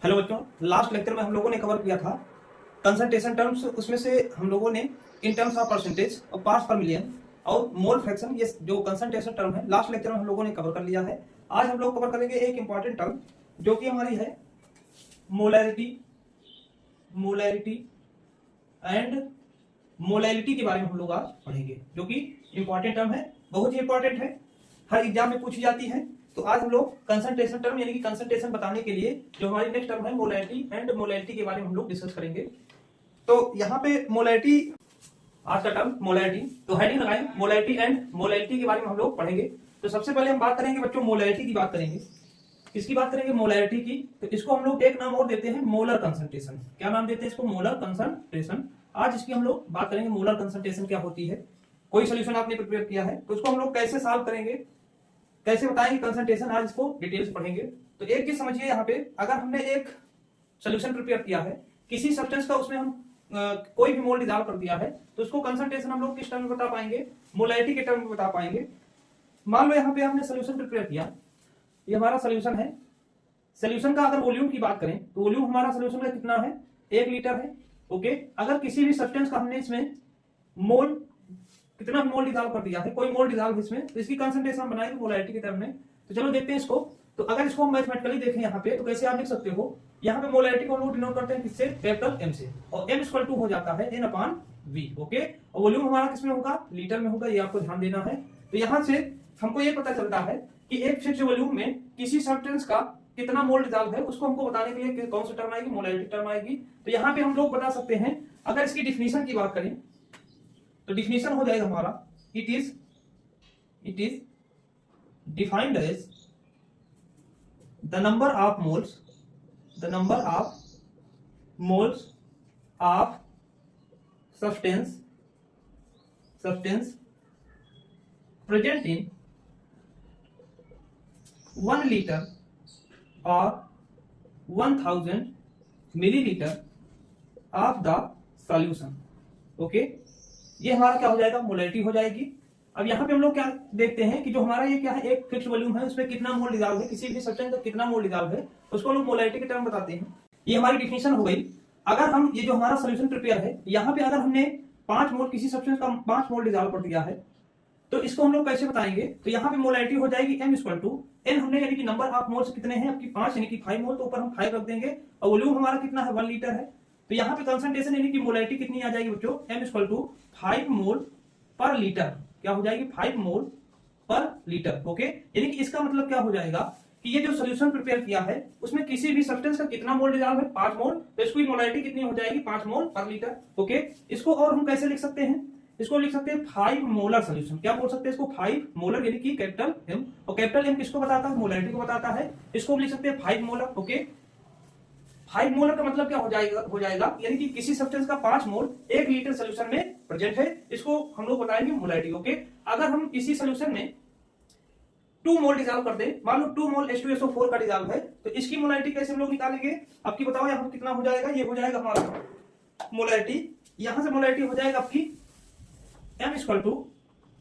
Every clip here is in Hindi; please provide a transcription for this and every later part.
हेलो बच्चों, लास्ट लेक्चर में हम लोगों ने कवर किया था कंसंट्रेशन टर्म्स। उसमें से हम लोगों ने इन टर्म्स ऑफ परसेंटेज और पार्ट्स पर मिलियन और मोल फ्रैक्शन, ये जो कंसंट्रेशन टर्म है लास्ट लेक्चर में हम लोगों ने कवर कर लिया है। आज हम लोग कवर करेंगे एक इंपॉर्टेंट टर्म जो कि हमारी है मोलैरिटी। मोलैरिटी एंड मोलैलिटी के बारे में हम लोग आज पढ़ेंगे, जो कि इंपॉर्टेंट टर्म है, बहुत ही इंपॉर्टेंट है, हर एग्जाम में पूछी जाती है। तो आज हम लोग कंसंट्रेशन टर्म यानी कि कंसंट्रेशन बताने के लिए जो हमारी नेक्स्ट टर्म है मोलैरिटी एंड मोलैलिटी के बारे में हम लोग डिस्कस करेंगे। तो यहाँ पे मोलैरिटी, आज का टर्म मोलैरिटी, तो हेडिंग लगाएं मोलैरिटी एंड मोलैलिटी के बारे में हम लोग पढ़ेंगे। तो सबसे पहले हम बात करेंगे बच्चों मोलैरिटी की बात करेंगे। किसकी बात करेंगे? मोलैरिटी की। तो इसको हम लोग एक नाम और देते हैं मोलर कंसंट्रेशन। क्या नाम देते हैं इसको? Molar concentration. आज इसकी हम लोग बात करेंगे मोलर कंसंट्रेशन क्या होती है। कोई सोल्यूशन आपने प्रिपेयर किया है तो उसको हम लोग कैसे सॉल्व करेंगे, कैसे बताएंगे कंसंट्रेशन, आज इसको डिटेल्स पढ़ेंगे। तो एक चीज समझिए, यहाँ पे अगर हमने एक सोल्यूशन प्रिपेयर किया है किसी सब्सटेंस का, उसमें हम कोई भी मोल डिसॉल्व कर दिया है तो उसको कंसंट्रेशन हम लोग किस टर्म में बता पाएंगे? मोलैरिटी के टर्म में बता पाएंगे। मान लो यहाँ पे हमने सोल्यूशन प्रिपेयर किया, ये हमारा सोल्यूशन है। सोल्यूशन का अगर वॉल्यूम की बात करें तो वॉल्यूम हमारा सोल्यूशन का कितना है? 1 लीटर है। ओके, अगर किसी भी सब्सटेंस का हमने इसमें मोल, कितना भी मोल डिसॉल्व कर दिया है, कोई मोल डिसॉल्व इसमें, तो इसकी कंसंट्रेशन हम बनाएंगे मोलैरिटी के टर्म में। तो चलो देखते हैं इसको। तो अगर इसको हम मैथमेटिकली देखें यहाँ पे, तो कैसे आप लिख सकते हो? यहाँ पे मोलैरिटी को हम लोग डिनोट करते हैं किससे? कैपिटल एम से, और एम इक्वल टू हो जाता है N अपॉन V। ओके, और वॉल्यूम हमारा किसमें होगा? लीटर में होगा, ये आपको ध्यान देना है। तो यहाँ से हमको ये पता चलता है कि एक फिक्स वॉल्यूम में किसी सब्सटेंस का कितना मोल डिसॉल्व है, उसको हमको बताने के लिए कौन सी टर्म आएगी? मोलैरिटी टर्म आएगी। तो यहाँ पे हम लोग बता सकते हैं, अगर इसकी डिफिनीशन की बात करें तो डिफिनीशन हो जाएगा हमारा, it is defined as the number of moles of substance present in 1 liter or 1000 milliliter of the solution। Okay, ये हमारा क्या हो जाएगा? मोलैरिटी हो जाएगी। अब यहाँ पे हम लोग क्या देखते हैं कि जो हमारा ये क्या है, एक फिक्स वॉल्यूम है, उसमें कितना मोल डिसॉल्व है, किसी भी सब्सटेंस का कितना मोल डिसॉल्व है, उसको लोग मोलैरिटी के टर्म बताते हैं। ये हमारी डिफिनीशन हो गई। अगर हम ये जो हमारा सोल्यूशन प्रिपेयर है, यहाँ पे अगर हमने 5 मोल किसी सब्सटेंस का 5 मोल डिसॉल्व कर दिया है, तो इसको हम लोग कैसे बताएंगे? तो यहाँ पे मोलैरिटी हो जाएगी M इक्वल टू N, हमने यानी कि नंबर ऑफ मोल्स कितने हैं आपकी 5, यानी कि 5 मोल, तो ऊपर हम 5 रख देंगे, और वॉल्यूम हमारा कितना है? 1 लीटर है। तो यहाँ पे कंसंट्रेशन यानी कि मोलैरिटी कितनी आ जाएगी बच्चों? M इक्वल टू 5 मोल पर लीटर। क्या हो जाएगी? 5 मोल पर लीटर। ओके, यानी कि इसका मतलब क्या हो जाएगा कि ये जो सोल्यूशन प्रिपेयर किया है उसमें किसी भी सब्सटेंस का कितना मोल डिसॉल्व है? 5 मोल। तो इसकी मोलैरिटी कितनी हो जाएगी? 5 मोल पर लीटर। ओके, इसको और हम कैसे लिख सकते हैं? इसको लिख सकते हैं 5 मोलर सोल्यूशन। क्या बोल सकते हैं इसको? 5 मोलर, यानी कि कैपिटल M, और कैपिटल M किसको बताता है? मोलैरिटी को बताता है। इसको हम लिख सकते हैं 5 मोलर। ओके, 5 मोलर का मतलब क्या हो जाएगा यानी कि किसी सब्सटेंस का 5 मोल 1 लीटर सोल्यूशन में प्रेजेंट है, इसको हम लोग बताएंगे मोलैरिटी। ओके, अगर हम इसी सोल्यूशन में 2 मोल डिसॉल्व कर दें, मान लो 2 मोल H2SO4 का डिसॉल्व है, तो इसकी मोलैरिटी कैसे हम लोग निकालेंगे? आपकी बताओ यहाँ कितना हो जाएगा? ये हो जाएगा हमारा मोलैरिटी, यहां से मोलैरिटी हो जाएगा आपकी M इक्वल टू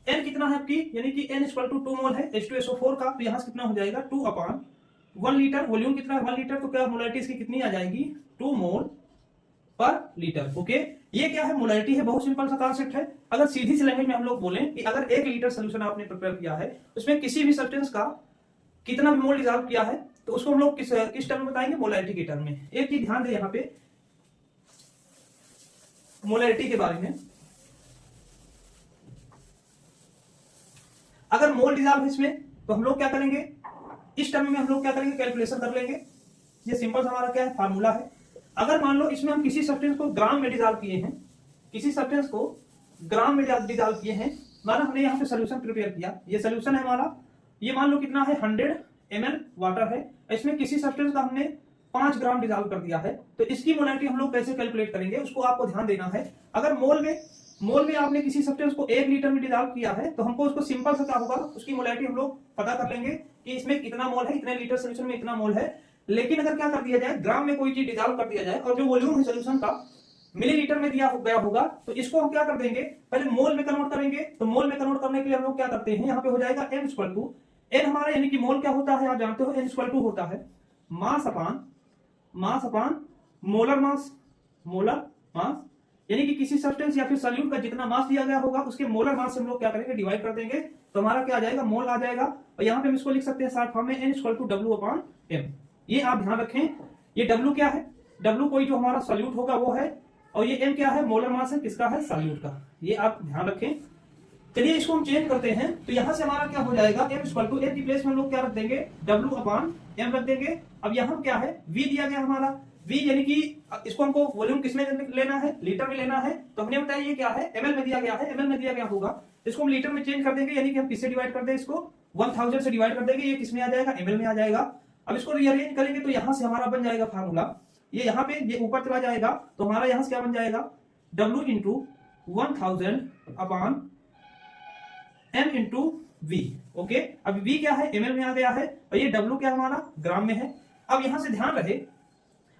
N कितना है आपकी, यानी कि N इक्वल टू 2 मोल है H2SO4 का, तो यहां से कितना हो जाएगा? 2 अपॉन 1 लीटर। वॉल्यूम कितना है? 1 लीटर। तो क्या मोलैरिटी इसकी कितनी आ जाएगी? 2 मोल पर लीटर। ओके, ये क्या है? मोलैरिटी है। बहुत सिंपल सा कॉन्सेप्ट है। अगर सीधी सी लैंग्वेज में हम लोग बोलें कि अगर 1 लीटर सोल्यूशन आपने प्रिपेयर किया है, उसमें किसी भी सब्सटेंस का कितना भी मोल डिसॉल्व किया है, तो उसको हम लोग किस टर्म में बताएंगे? मोलैरिटी के टर्म में। एक चीज ध्यान दें यहाँ पे मोलैरिटी के बारे में, अगर मोल डिसॉल्व है इसमें, तो हम लोग क्या करेंगे? इस टर्म में हम लोग क्या करेंगे? कैलकुलेशन कर लेंगे। ये सिंपल सा हमारा क्या है? फार्मूला है। अगर मान लो इसमें हम किसी सब्सटेंस को ग्राम में डिसॉल्व किए हैं, किसी सब्सटेंस को ग्राम में डिसॉल्व किए हैं, माना हमने यहाँ पे सोल्यूशन प्रिपेयर किया, ये सोल्यूशन है हमारा, ये मान लो कितना है? 100 ml वाटर है, इसमें किसी सब्सटेंस का हमने 5 ग्राम डिसॉल्व कर दिया है, तो इसकी मोलैरिटी हम लोग कैसे कैलकुलेट करेंगे? उसको आपको ध्यान देना है। अगर मोल में आपने किसी सब्सटेंस को 1 लीटर में डिसॉल्व किया है, तो हमको उसको सिंपल सा क्या होगा? उसकी मोलैरिटी हम लोग पता कर लेंगे कि इसमें कितना मोल है, इतने लीटर सोल्यूशन में इतना मोल है। लेकिन अगर क्या कर दिया जाए, ग्राम में कोई चीज डिसॉल्व कर दिया जाए और जो वॉल्यूम है सोल्यूशन का मिलीलीटर में दिया गया होगा, तो इसको हम क्या कर देंगे? पहले मोल में कन्वर्ट करेंगे। तो मोल में कन्वर्ट करने के लिए हम लोग क्या करते हैं? यहाँ पे हो जाएगा M इक्वल टू N हमारा, यानी कि मोल क्या होता है आप जानते हो? N इक्वल टू होता है mass upon mass upon molar mass, molar mass यानी कि किसी सब्सटेंस या फिर सॉल्यूट का जितना मास दिया गया होगा उसके मोलर मास से हम लोग क्या करेंगे, डिवाइड कर देंगे, तो हमारा क्या आ जाएगा, मोल आ जाएगा। और यहाँ पे हम इसको लिख सकते हैं शॉर्ट फॉर्म में N equal to W upon M। ये आप ध्यान रखें, ये W क्या है, W कोई जो हमारा सॉल्यूट होगा वो है, और ये M क्या है, मोलर मास है, किसका है, सॉल्यूट का। ये आप ध्यान रखें। चलिए इसको हम चेंज करते हैं, तो यहां से हमारा क्या हो जाएगा, M इक्वल टू M की प्लेस में हम लोग क्या रख देंगे, W अपॉन M रख देंगे। अब यहाँ क्या है, V दिया गया हमारा, V यानी कि इसको हमको वॉल्यूम किसमें लेना है, लीटर में लेना है, तो हमने बताया ये क्या है, ml में दिया गया है, ml में दिया गया होगा, इसको हम लीटर में चेंज कर देंगे, यानी कि हम किससे डिवाइड कर दें, इसको 1000 से डिवाइड कर देंगे, ये किसमें आ जाएगा, ml में आ जाएगा। अब इसको रीअरेंज करेंगे तो यहां से हमारा बन जाएगा फार्मूला, ये यहाँ पे ये ऊपर चला जाएगा, तो हमारा यहां से क्या बन जाएगा, W into 1000 upon M into V। Okay, अब V क्या है, ml में आ गया है, और ये W क्या हमारा ग्राम में है। अब यहां से ध्यान रहे,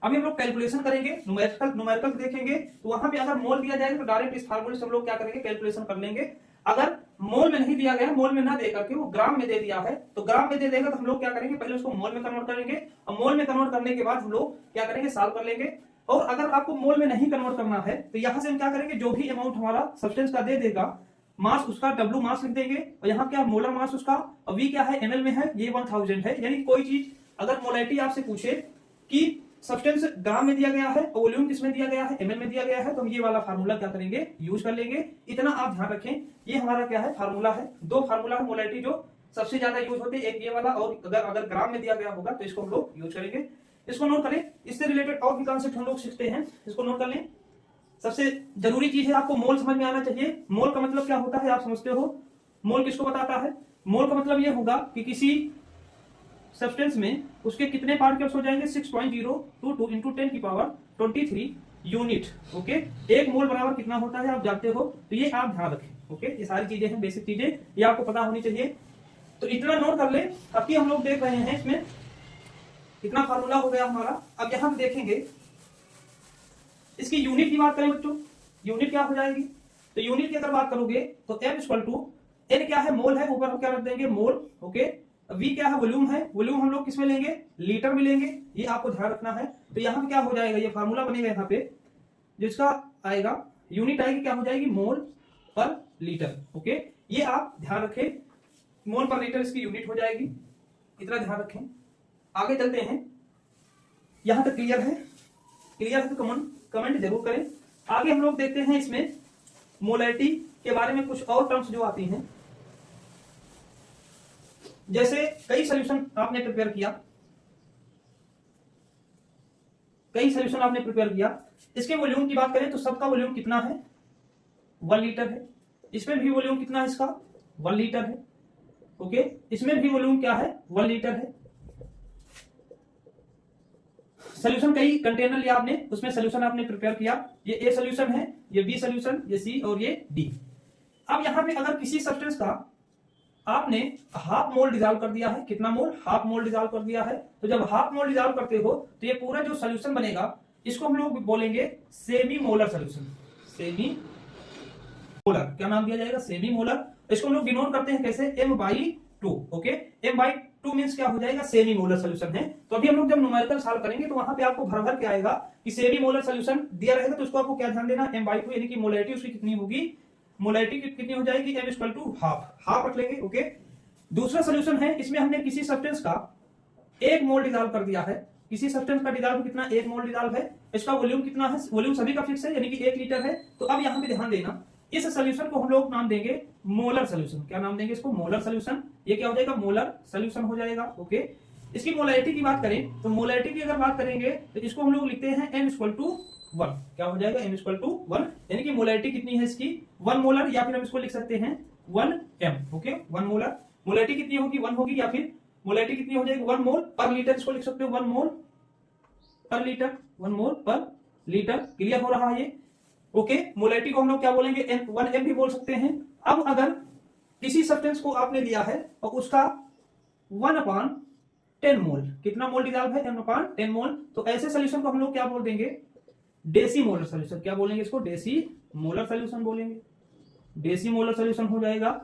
अभी हम लोग कैलकुलेशन करेंगे, न्यूमेरिकल देखेंगे, तो वहां पे अगर मोल दिया जाएगा तो डायरेक्ट इस फार्मूले से हम लोग क्या करेंगे, कैलकुलेशन कर लेंगे। अगर मोल में नहीं दिया गया, मोल में ना दे करके वो ग्राम में दे दिया है, तो ग्राम में दे देगा तो हम लोग क्या करेंगे, पहले उसको मोल में कन्वर्ट करेंगे, और मोल में कन्वर्ट करने के बाद हम लोग क्या करेंगे, सॉल्व कर लेंगे। और अगर आपको मोल में नहीं कन्वर्ट करना है तो यहां से हम क्या करेंगे, जो भी अमाउंट हमारा सब्सटेंस का दे देगा, मास उसका W मास लिख देंगे, और यहाँ क्या मोलर मास उसका, और V क्या है, ml में है, ये 1000 है। यानी कोई चीज अगर मोलैरिटी आपसे पूछे कि सब्सटेंस ग्राम में दिया गया है और वॉल्यूम किसमें दिया गया है, ml में दिया गया है, तो हम ये वाला फार्मूला क्या करेंगे, यूज कर लेंगे। इतना आप ध्यान रखें, ये हमारा क्या है, फार्मूला है, दो फार्मूला है मोलैरिटी जो सबसे ज्यादा यूज होते हैं, एक ये वाला, और अगर ग्राम में दिया गया होगा तो इसको हम लोग यूज करेंगे। इसको नोट करें, इससे रिलेटेड और भी कॉन्सेप्ट हम लोग सीखते हैं, इसको नोट कर लें। सबसे जरूरी चीज है, आपको मोल समझ में आना चाहिए। मोल का मतलब क्या होता है, आप समझते हो, मोल किसको बताता है, मोल का मतलब ये होगा कि किसी सब्सटेंस में उसके कितने पार्टिकल्स हो जाएंगे, 6.022 इंटू 10 की पावर 23 यूनिट। ओके, एक मोल बराबर कितना होता है आप जानते हो, तो ये आप ध्यान रखें। ओके, ये सारी चीजें हैं, बेसिक चीजें, ये आपको पता होनी चाहिए, तो इतना नोट कर ले। अब हम लोग देख रहे हैं इसमें इतना फार्मूला हो गया हमारा। अब यहां पे देखेंगे इसकी यूनिट की बात करें बच्चों, यूनिट क्या हो जाएगी, तो यूनिट की अगर बात करोगे तो M इक्वल टू N क्या है, मोल है, ऊपर हम क्या रख देंगे, मोल। ओके, V क्या है, वॉल्यूम है, वॉल्यूम हम लोग किसमें लेंगे, लीटर में लेंगे, ये आपको ध्यान रखना है। तो यहाँ पे क्या हो जाएगा, ये फार्मूला बनेगा, यहाँ पे जिसका आएगा यूनिट आएगी, क्या हो जाएगी, मोल पर लीटर। ओके, ये आप ध्यान रखें, मोल पर लीटर इसकी यूनिट हो जाएगी, इतना ध्यान रखें। आगे चलते हैं, यहां तक क्लियर है, क्लियर है तो कमेंट जरूर करें। आगे हम लोग देखते हैं इसमें मोलैरिटी के बारे में कुछ और टर्म्स जो आती हैं, जैसे कई सॉल्यूशन आपने प्रिपेयर किया, इसके वॉल्यूम की बात करें तो सबका वॉल्यूम कितना है, 1 लीटर है। इसमें भी वॉल्यूम कितना है इसका, 1 लीटर है। ओके, इसमें भी वॉल्यूम क्या है, 1 लीटर है। सोल्यूशन कई कंटेनर लिया आपने, उसमें सोल्यूशन आपने प्रिपेयर किया, ये ए सोल्यूशन है, ये बी सोल्यूशन, ये सी और ये डी। अब यहां पे अगर किसी सब्सटेंस का आपने हाफ मोल डिजॉल्व कर दिया है, कितना मोल, हाफ मोल डिजॉल्व कर दिया है, तो जब हाफ मोल डिजॉल्व करते हो तो ये पूरा जो सोल्यूशन बनेगा इसको हम लोग बोलेंगे semi molar solution. Semi molar क्या नाम दिया जाएगा, सेमी मोलर। इसको हम लोग डिनोट करते हैं कैसे, M/2। ओके, M/2 मींस क्या हो जाएगा, सेमी मोलर सोल्यूशन है। तो अभी हम लोग जब न्यूमेरिकल सॉल्व करेंगे तो वहां पे आपको भर भर के आएगा कि सेमी मोलर सोल्यूशन दिया रहेगा, तो उसको आपको क्या ध्यान देना, M/2 यानी कि मोलैरिटी उसकी कितनी होगी, मोलैरिटी कितनी हो जाएगी, M इक्वल टू हाफ रख लेंगे। ओके, दूसरा सोल्यूशन है, इसमें हमने किसी सब्सटेंस का 1 मोल डिजॉल्व कर दिया है, किसी सब्सटेंस का डिजॉल्व कितना, 1 मोल डिजॉल्व है, इसका वॉल्यूम कितना है, वॉल्यूम सभी का फिक्स है यानी कि 1 लीटर है। तो अब यहाँ पे ध्यान देना, इस सोल्यूशन को हम लोग नाम देंगे मोलर सोल्यूशन। क्या नाम देंगे इसको, मोलर सोल्यूशन। ये क्या हो जाएगा, मोलर सोल्यूशन हो जाएगा। ओके, इसकी मोलैरिटी की बात करें तो मोलैरिटी की अगर बात करेंगे तो इसको हम लोग लिखते हैं M इक्वल टू 1। क्या हो जाएगा, M इक्वल टू 1, यानी कि मोलैरिटी कितनी है इसकी, 1 मोलर, या फिर हम इसको लिख सकते हैं 1 M। ओके, 1 मोलर, मोलैरिटी कितनी होगी, 1 होगी, या फिर मोलैरिटी कितनी हो जाएगी, 1 मोल पर लीटर, इसको लिख सकते हो 1 मोल पर लीटर, 1 मोल पर लीटर। क्लियर हो रहा है ये। ओके, मोलैरिटी को हम लोग क्या बोलेंगे, 1 M भी बोल सकते हैं। अब अगर किसी सब्सटेंस को आपने लिया है और उसका 1/10 मोल, कितना मोल डिजॉल्व है, 1/10 मोल, तो ऐसे सोल्यूशन को हम लोग क्या बोल देंगे, डेसी मोलर सोल्यूशन। क्या बोलेंगे इसको, डेसी मोलर सोल्यूशन बोलेंगे, डेसी मोलर सोल्यूशन हो जाएगा।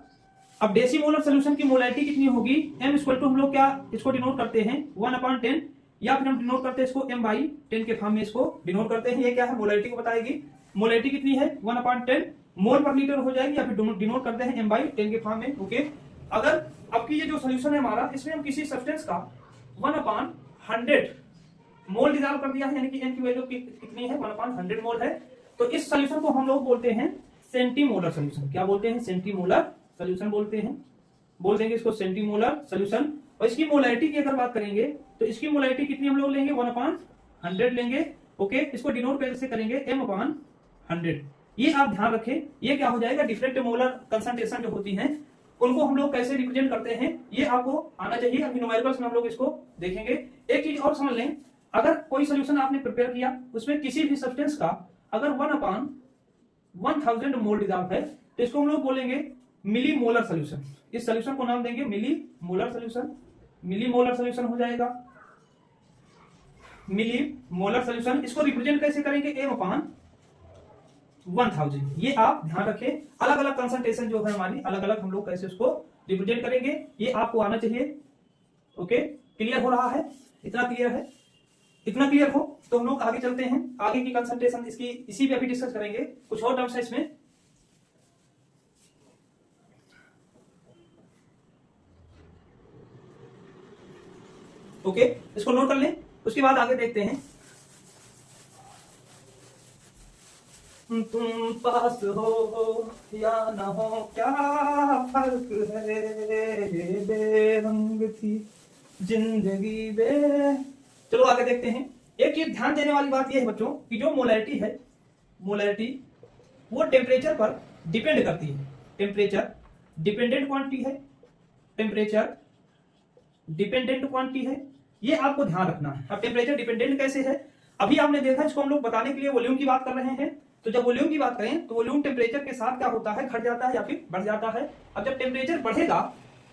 अब डेसी मोलर सोल्यूशन की मोलैरिटी कितनी होगी, M इक्वल टू हम लोग क्या इसको डिनोट करते हैं 1/10 या फिर हम डिनोट करते हैं इसको m/10 के फॉर्म में इसको डिनोट करते हैं। ये क्या है, मोलैरिटी को बताएगी। मोलैरिटी कितनी है 1/10 मोल पर लीटर हो जाएगी, या फिर डिनोट करते हैं m/10 के फॉर्म में। ओके, अगर आपकी ये जो सोल्यूशन है हमारा, इसमें हम किसी सब्सटेंस का 1/100 मोल डिजॉल्व कर दिया है, यानी कि n की वैल्यू कितनी है 1/100 मोल है, तो इस सोल्यूशन को हम लोग बोलते हैं सेंटीमोलर सोल्यूशन। क्या बोलते हैं, सेंटीमोलर सोल्यूशन बोलते हैं, बोल देंगे इसको सेंटीमोलर सोल्यूशन। और इसकी मोलैरिटी की अगर बात करेंगे तो इसकी मोलैरिटी कितनी हम लोग लेंगे 1/100 लेंगे। ओके, इसको डिनोट कैसे करेंगे m/100। ये आप ध्यान रखें, ये क्या हो जाएगा, डिफरेंट मोलर कंसंट्रेशन जो होती हैं उनको हम लोग कैसे रिप्रेजेंट करते हैं, ये आपको आना चाहिए। अभी न्यूमेरिकल्स में हम लोग इसको देखेंगे। एक चीज और समझ लें, अगर कोई सोल्यूशन आपने प्रिपेयर किया, उसमें किसी भी सब्सटेंस का अगर 1/1000 मोल डिजॉल्व है, तो इसको हम लोग बोलेंगे मिली मोलर सोल्यूशन। इस सोल्यूशन को नाम देंगे मिली मोलर सोल्यूशन। मिली मोलर सोल्यूशन हो जाएगा मिली मोलर सोल्यूशन। इसको रिप्रेजेंट कैसे करेंगे m/1000। ये आप ध्यान रखें, अलग अलग कंसंट्रेशन जो है हमारी, अलग अलग हम लोग कैसे उसको रिप्रेजेंट करेंगे, ये आपको आना चाहिए। ओके, क्लियर हो रहा है, इतना क्लियर है? इतना क्लियर हो तो हम लोग आगे चलते हैं। आगे की कंसंट्रेशन इसकी इसी पे अभी डिस्कस करेंगे। कुछ और टर्म्स है इसमें। ओके, इसको नोट कर लें, उसके बाद आगे देखते हैं। तुम पास हो या ना हो क्या फर्क है, बेरंग थी जिंदगी बे। चलो आगे देखते हैं। एक चीज ध्यान देने वाली बात यह है बच्चों कि जो मोलैरिटी है, मोलैरिटी वो टेम्परेचर पर डिपेंड करती है। टेम्परेचर डिपेंडेंट क्वांटिटी है, टेम्परेचर डिपेंडेंट क्वांटिटी है, ये आपको ध्यान रखना है। अब टेम्परेचर डिपेंडेंट कैसे है, अभी आपने देखा, इसको हम लोग बताने के लिए वॉल्यूम की बात कर रहे हैं। तो जब वॉल्यूम की बात करें तो वॉल्यूम टेम्परेचर के साथ क्या होता है, घट जाता है या फिर बढ़ जाता है। अब जब टेम्परेचर बढ़ेगा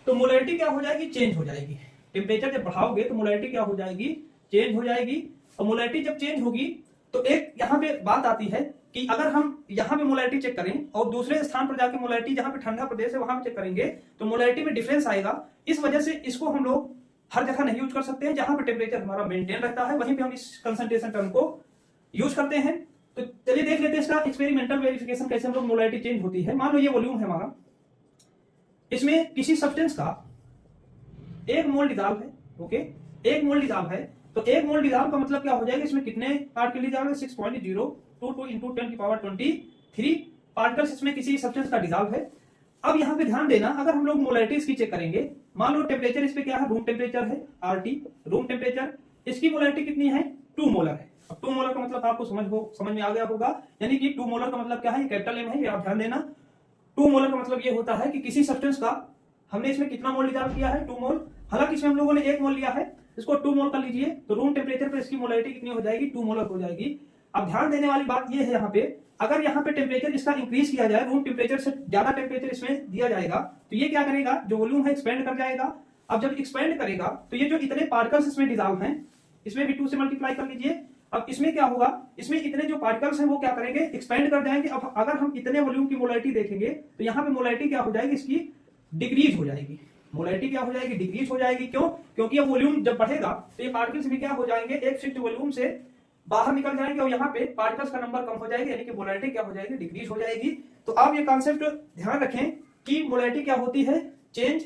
तो मोलैरिटी क्या हो जाएगी, चेंज हो जाएगी। टेम्परेचर जब बढ़ाओगे तो मोलैरिटी क्या हो जाएगी, चेंज हो जाएगी। और मोलैरिटी जब चेंज होगी तो एक यहाँ पे बात आती है कि अगर हम यहाँ पे मोलैरिटी चेक करें और दूसरे स्थान पर जाके मोलैरिटी जहाँ पे ठंडा प्रदेश है वहां पे चेक करेंगे तो मोलैरिटी में डिफरेंस आएगा। इस वजह से इसको हम लोग हर जगह नहीं यूज कर सकते हैं। जहां पे टेम्परेचर हमारा मेंटेन रहता है वहीं पे हम इस कंसंट्रेशन टर्म को यूज करते हैं। तो चलिए देख लेते हैं इसका एक्सपेरिमेंटल वेरिफिकेशन कैसे हम लोग मोलैरिटी चेंज होती है। मान लो ये वॉल्यूम है हमारा, इसमें किसी सब्सटेंस का 1 मोल डिजॉल्व है। ओके, 1 मोल डिजॉल्व है, तो 1 मोल डिजॉल्व का मतलब क्या हो जाएगा, इसमें कितने पार्टिकल डिजॉल्व है, 6.022 इंटू 10⁻23 पार्टिकल्स इसमें किसी सब्सटेंस का डिजॉल्व है। अब यहाँ पे ध्यान देना, अगर हम लोग मोलैरिटी इसकी चेक करेंगे, मान लो टेम्परेचर इस पे क्या है, रूम टेम्परेचर है RT, रूम टेम्परेचर, इसकी मोलैरिटी कितनी है 2 मोलर है। अब 2 मोलर का मतलब आपको समझ में आ गया होगा, यानी कि 2 मोलर का मतलब क्या है, कैपिटल M है, ये आप ध्यान देना। 2 मोलर का मतलब ये होता है कि किसी सब्सटेंस का हमने इसमें कितना मोल डिजॉल्व किया है, 2 मोल। हालांकि इसमें हम लोगों ने 1 मोल लिया है, इसको 2 मोल कर लीजिए, तो रूम टेम्परेचर पर इसकी मोलैरिटी कितनी हो जाएगी, 2 मोलर हो जाएगी। अब ध्यान देने वाली बात यह है, यहाँ पे अगर यहाँ पे टेम्परेचर इसका इंक्रीज किया जाए, रूम टेम्परेचर से ज्यादा टेम्परेचर इसमें दिया जाएगा, तो ये क्या करेगा, जो वॉल्यूम है एक्सपेंड कर जाएगा। अब जब एक्सपेंड करेगा तो ये जो इतने पार्टिकल्स इसमें डिजॉल्व हैं, इसमें भी 2 से मल्टीप्लाई कर लीजिए। अब इसमें क्या होगा, इसमें इतने जो पार्टिकल्स हैं वो क्या करेंगे, एक्सपेंड कर जाएंगे। अब अगर हम इतने वॉल्यूम की मोलैरिटी देखेंगे तो यहाँ पे मोलैरिटी क्या हो जाएगी, इसकी डिक्रीज हो जाएगी। मोलैरिटी क्या हो जाएगी, डिक्रीज हो जाएगी। क्यों, क्योंकि अब वॉल्यूम जब बढ़ेगा तो ये पार्टिकल्स भी क्या हो जाएंगे, एक फिक्स्ड वॉल्यूम से बाहर निकल जाएंगे और यहाँ पे पार्टिकल्स का नंबर कम हो जाएगी, यानी कि मोलैरिटी क्या हो जाएगी, डिक्रीज हो जाएगी। तो आप ये कॉन्सेप्ट ध्यान रखें कि मोलैरिटी क्या होती है, चेंज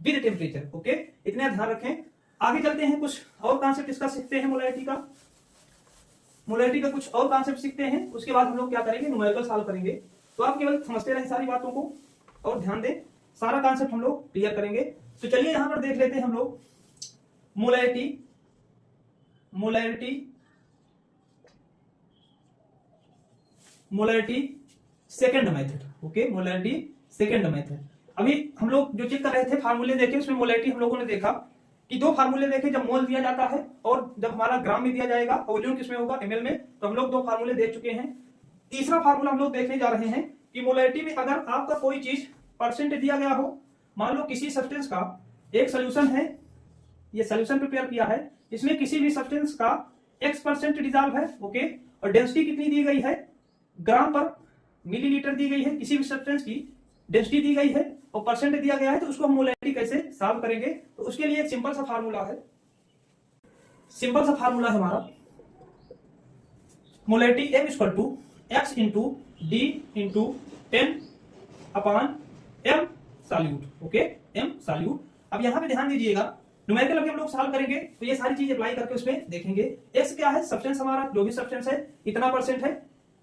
विद टेम्परेचर। ओके, इतना ध्यान रखें। आगे चलते हैं, कुछ और कॉन्सेप्ट इसका सीखते हैं, मोलैरिटी का कुछ और कॉन्सेप्ट सीखते हैं। उसके बाद हम लोग क्या करेंगे, न्यूमेरिकल सॉल्व करेंगे। तो आप केवल समझते रहें सारी बातों को और ध्यान दें, सारा कॉन्सेप्ट हम लोग क्लियर करेंगे। तो चलिए यहां पर देख लेते हैं हम लोग molarity second method. Okay, molarity second method. अभी हम लोग जो चेक कर रहे थे, फार्मूले देखे, उसमें मोलैरिटी हम लोगों ने देखा कि 2 फार्मूले देखे, जब मोल दिया जाता है और जब हमारा ग्राम में दिया जाएगा, वॉल्यूम किसमें होगा, ml में। तो हम लोग 2 फार्मूले देख चुके हैं। तीसरा फार्मूला हम लोग देखने जा रहे हैं कि मोलैरिटी में अगर आपका कोई चीज परसेंट दिया गया हो, मान लो किसी सब्सटेंस का एक सोल्यूशन है, ये सोल्यूशन प्रिपेयर किया है, इसमें किसी भी सब्सटेंस का X% डिजॉल्व है। ओके, और डेंसिटी कितनी दी गई है, ग्राम पर मिलीलीटर दी गई है, किसी भी सब्सटेंस की डेंसिटी दी गई है और परसेंट दिया गया है, तो उसको हम मोलैरिटी कैसे सॉल्व करेंगे। तो उसके लिए एक सिंपल सा फार्मूला है। सिंपल सा फार्मूला है हमारा, molarity M equal to X into D into 10 upon M solute. Okay, M solute. अब यहाँ पे ध्यान दीजिएगा, न्यूमेरिकल अभी हम लोग सॉल्व करेंगे तो ये सारी चीज अप्लाई करके उसमें देखेंगे। X क्या है, सब्सटेंस हमारा जो भी सब्सटेंस है इतना परसेंट है।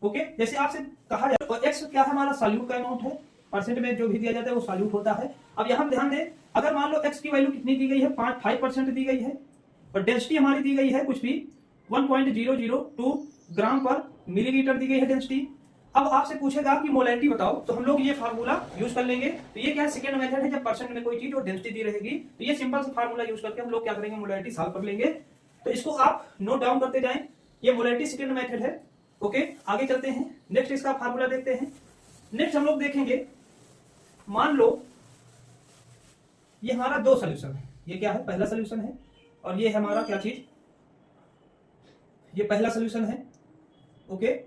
ओके, जैसे आपसे कहा जाए, और X क्या है हमारा सॉल्यूट का अमाउंट है, परसेंट में जो भी दिया जाता है वो सॉल्यूट होता है। अब यहाँ ध्यान दें, अगर मान लो X की वैल्यू कितनी दी गई है, 5% दी गई है, और डेंसिटी हमारी दी गई है कुछ भी 1.002 ग्राम पर मिलीलीटर दी गई है डेंसिटी। अब आपसे पूछेगा कि मोलैरिटी बताओ, तो हम लोग ये फार्मूला यूज कर लेंगे। तो ये क्या है, सेकंड मेथड है, जब परसेंट में कोई चीज और डेंसिटी दी रहेगी तो ये सिंपल सा फार्मूला यूज करके हम लोग क्या करेंगे, मोलैरिटी सॉल्व कर लेंगे। तो इसको आप नोट डाउन करते जाएं, ये मोलैरिटी सेकंड मेथड है। ओके, आगे चलते हैं, नेक्स्ट इसका फार्मूला देखते हैं। नेक्स्ट हम लोग देखेंगे, मान लो ये हमारा दो सोल्यूशन है, ये क्या है, पहला सोल्यूशन है, और ये है हमारा क्या चीज, ये पहला सोल्यूशन है। ओके,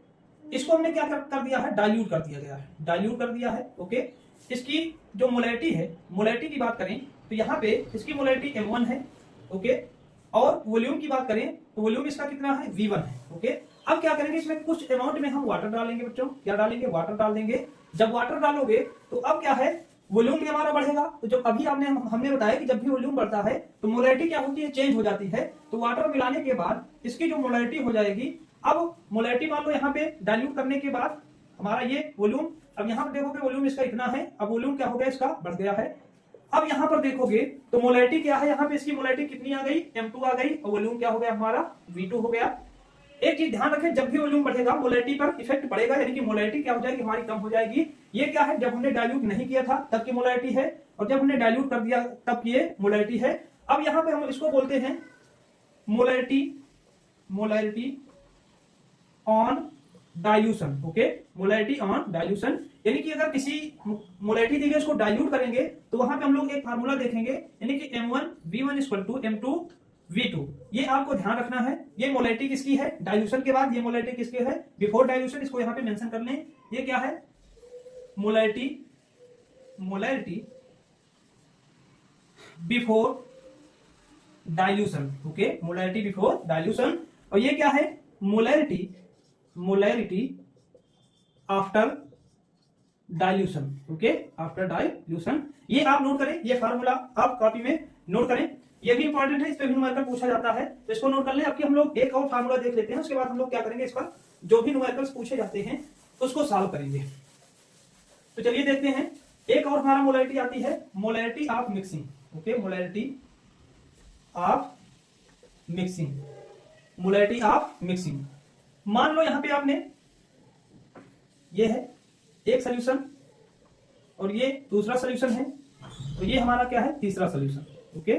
इसको हमने क्या कर दिया है, डाइल्यूट कर दिया गया है, डाइल्यूट कर दिया है। ओके, इसकी जो मोलैरिटी है, मोलैरिटी की बात करें तो यहाँ पे इसकी मोलैरिटी M1 है। ओके, और वॉल्यूम की बात करें तो वॉल्यूम इसका कितना है, V1 है। ओके, अब क्या करेंगे, इसमें कुछ अमाउंट में हम वाटर डालेंगे बच्चों, क्या डालेंगे, वाटर डाल देंगे। जब वाटर डालोगे तो अब क्या है, वॉल्यूम भी हमारा बढ़ेगा। तो जो अभी हमने बताया कि जब भी वॉल्यूम बढ़ता है तो मोलैरिटी क्या होती है, चेंज हो जाती है। तो वाटर मिलाने के बाद इसकी जो मोलैरिटी हो जाएगी, अब मोलैरिटी मान लो यहाँ पे डाइल्यूट करने के बाद हमारा ये वॉल्यूम, अब यहाँ पर देखोगे वॉल्यूम इसका इतना है, अब वॉल्यूम क्या हो गया, इसका बढ़ गया है। अब यहाँ पर देखोगे तो मोलैरिटी क्या है, यहाँ पे इसकी मोलैरिटी कितनी आ गई, M2 आ गई, और वॉल्यूम क्या हो गया हमारा, V2 हो गया। एक चीज ध्यान रखें, जब भी वॉल्यूम बढ़ेगा मोलैरिटी पर इफेक्ट पड़ेगा, यानी कि मोलैरिटी क्या हो जाएगी, हमारी कम हो जाएगी। ये क्या है, जब हमने डाइल्यूट नहीं किया था तब की मोलैरिटी है, और जब हमने डाइल्यूट कर दिया तब ये मोलैरिटी है। अब यहाँ पे हम इसको बोलते हैं molarity, molarity on dilution. Okay, molarity on dilution, यानी कि अगर किसी मोलैरिटी दी गई उसको डाइल्यूट करेंगे तो वहां पे हम लोग एक फार्मूला देखेंगे, यानी कि M1 V1 equal to M2 V2। ये आपको ध्यान रखना है, ये मोलैरिटी किसकी है, डाइल्यूशन के बाद, ये मोलैरिटी किसकी है, बिफोर डाइल्यूशन, इसको यहाँ पे मेंशन कर लें। ये क्या है, molarity, molarity before dilution. Okay, molarity before dilution. और ये क्या है, molarity, molarity after dilution. Okay, after dilution. ये आप नोट करें, ये फार्मूला आप कॉपी में नोट करें, ये भी इंपॉर्टेंट है, इस पे भी न्यूमेरिकल पूछा जाता है, तो इसको नोट कर लें। अब हम लोग एक और फार्मूला देख लेते हैं, उसके बाद हम लोग क्या करेंगे, इस पर जो भी न्यूमेरिकल्स पूछे जाते हैं उसको सॉल्व करेंगे। तो चलिए देखते हैं, एक और हमारा मोलैरिटी आती है, molarity of mixing. Okay, molarity of mixing, molarity of mixing. मान लो यहां पे आपने, ये है एक सोल्यूशन, और ये दूसरा सोल्यूशन है, और ये हमारा क्या है, तीसरा सोल्यूशन। ओके,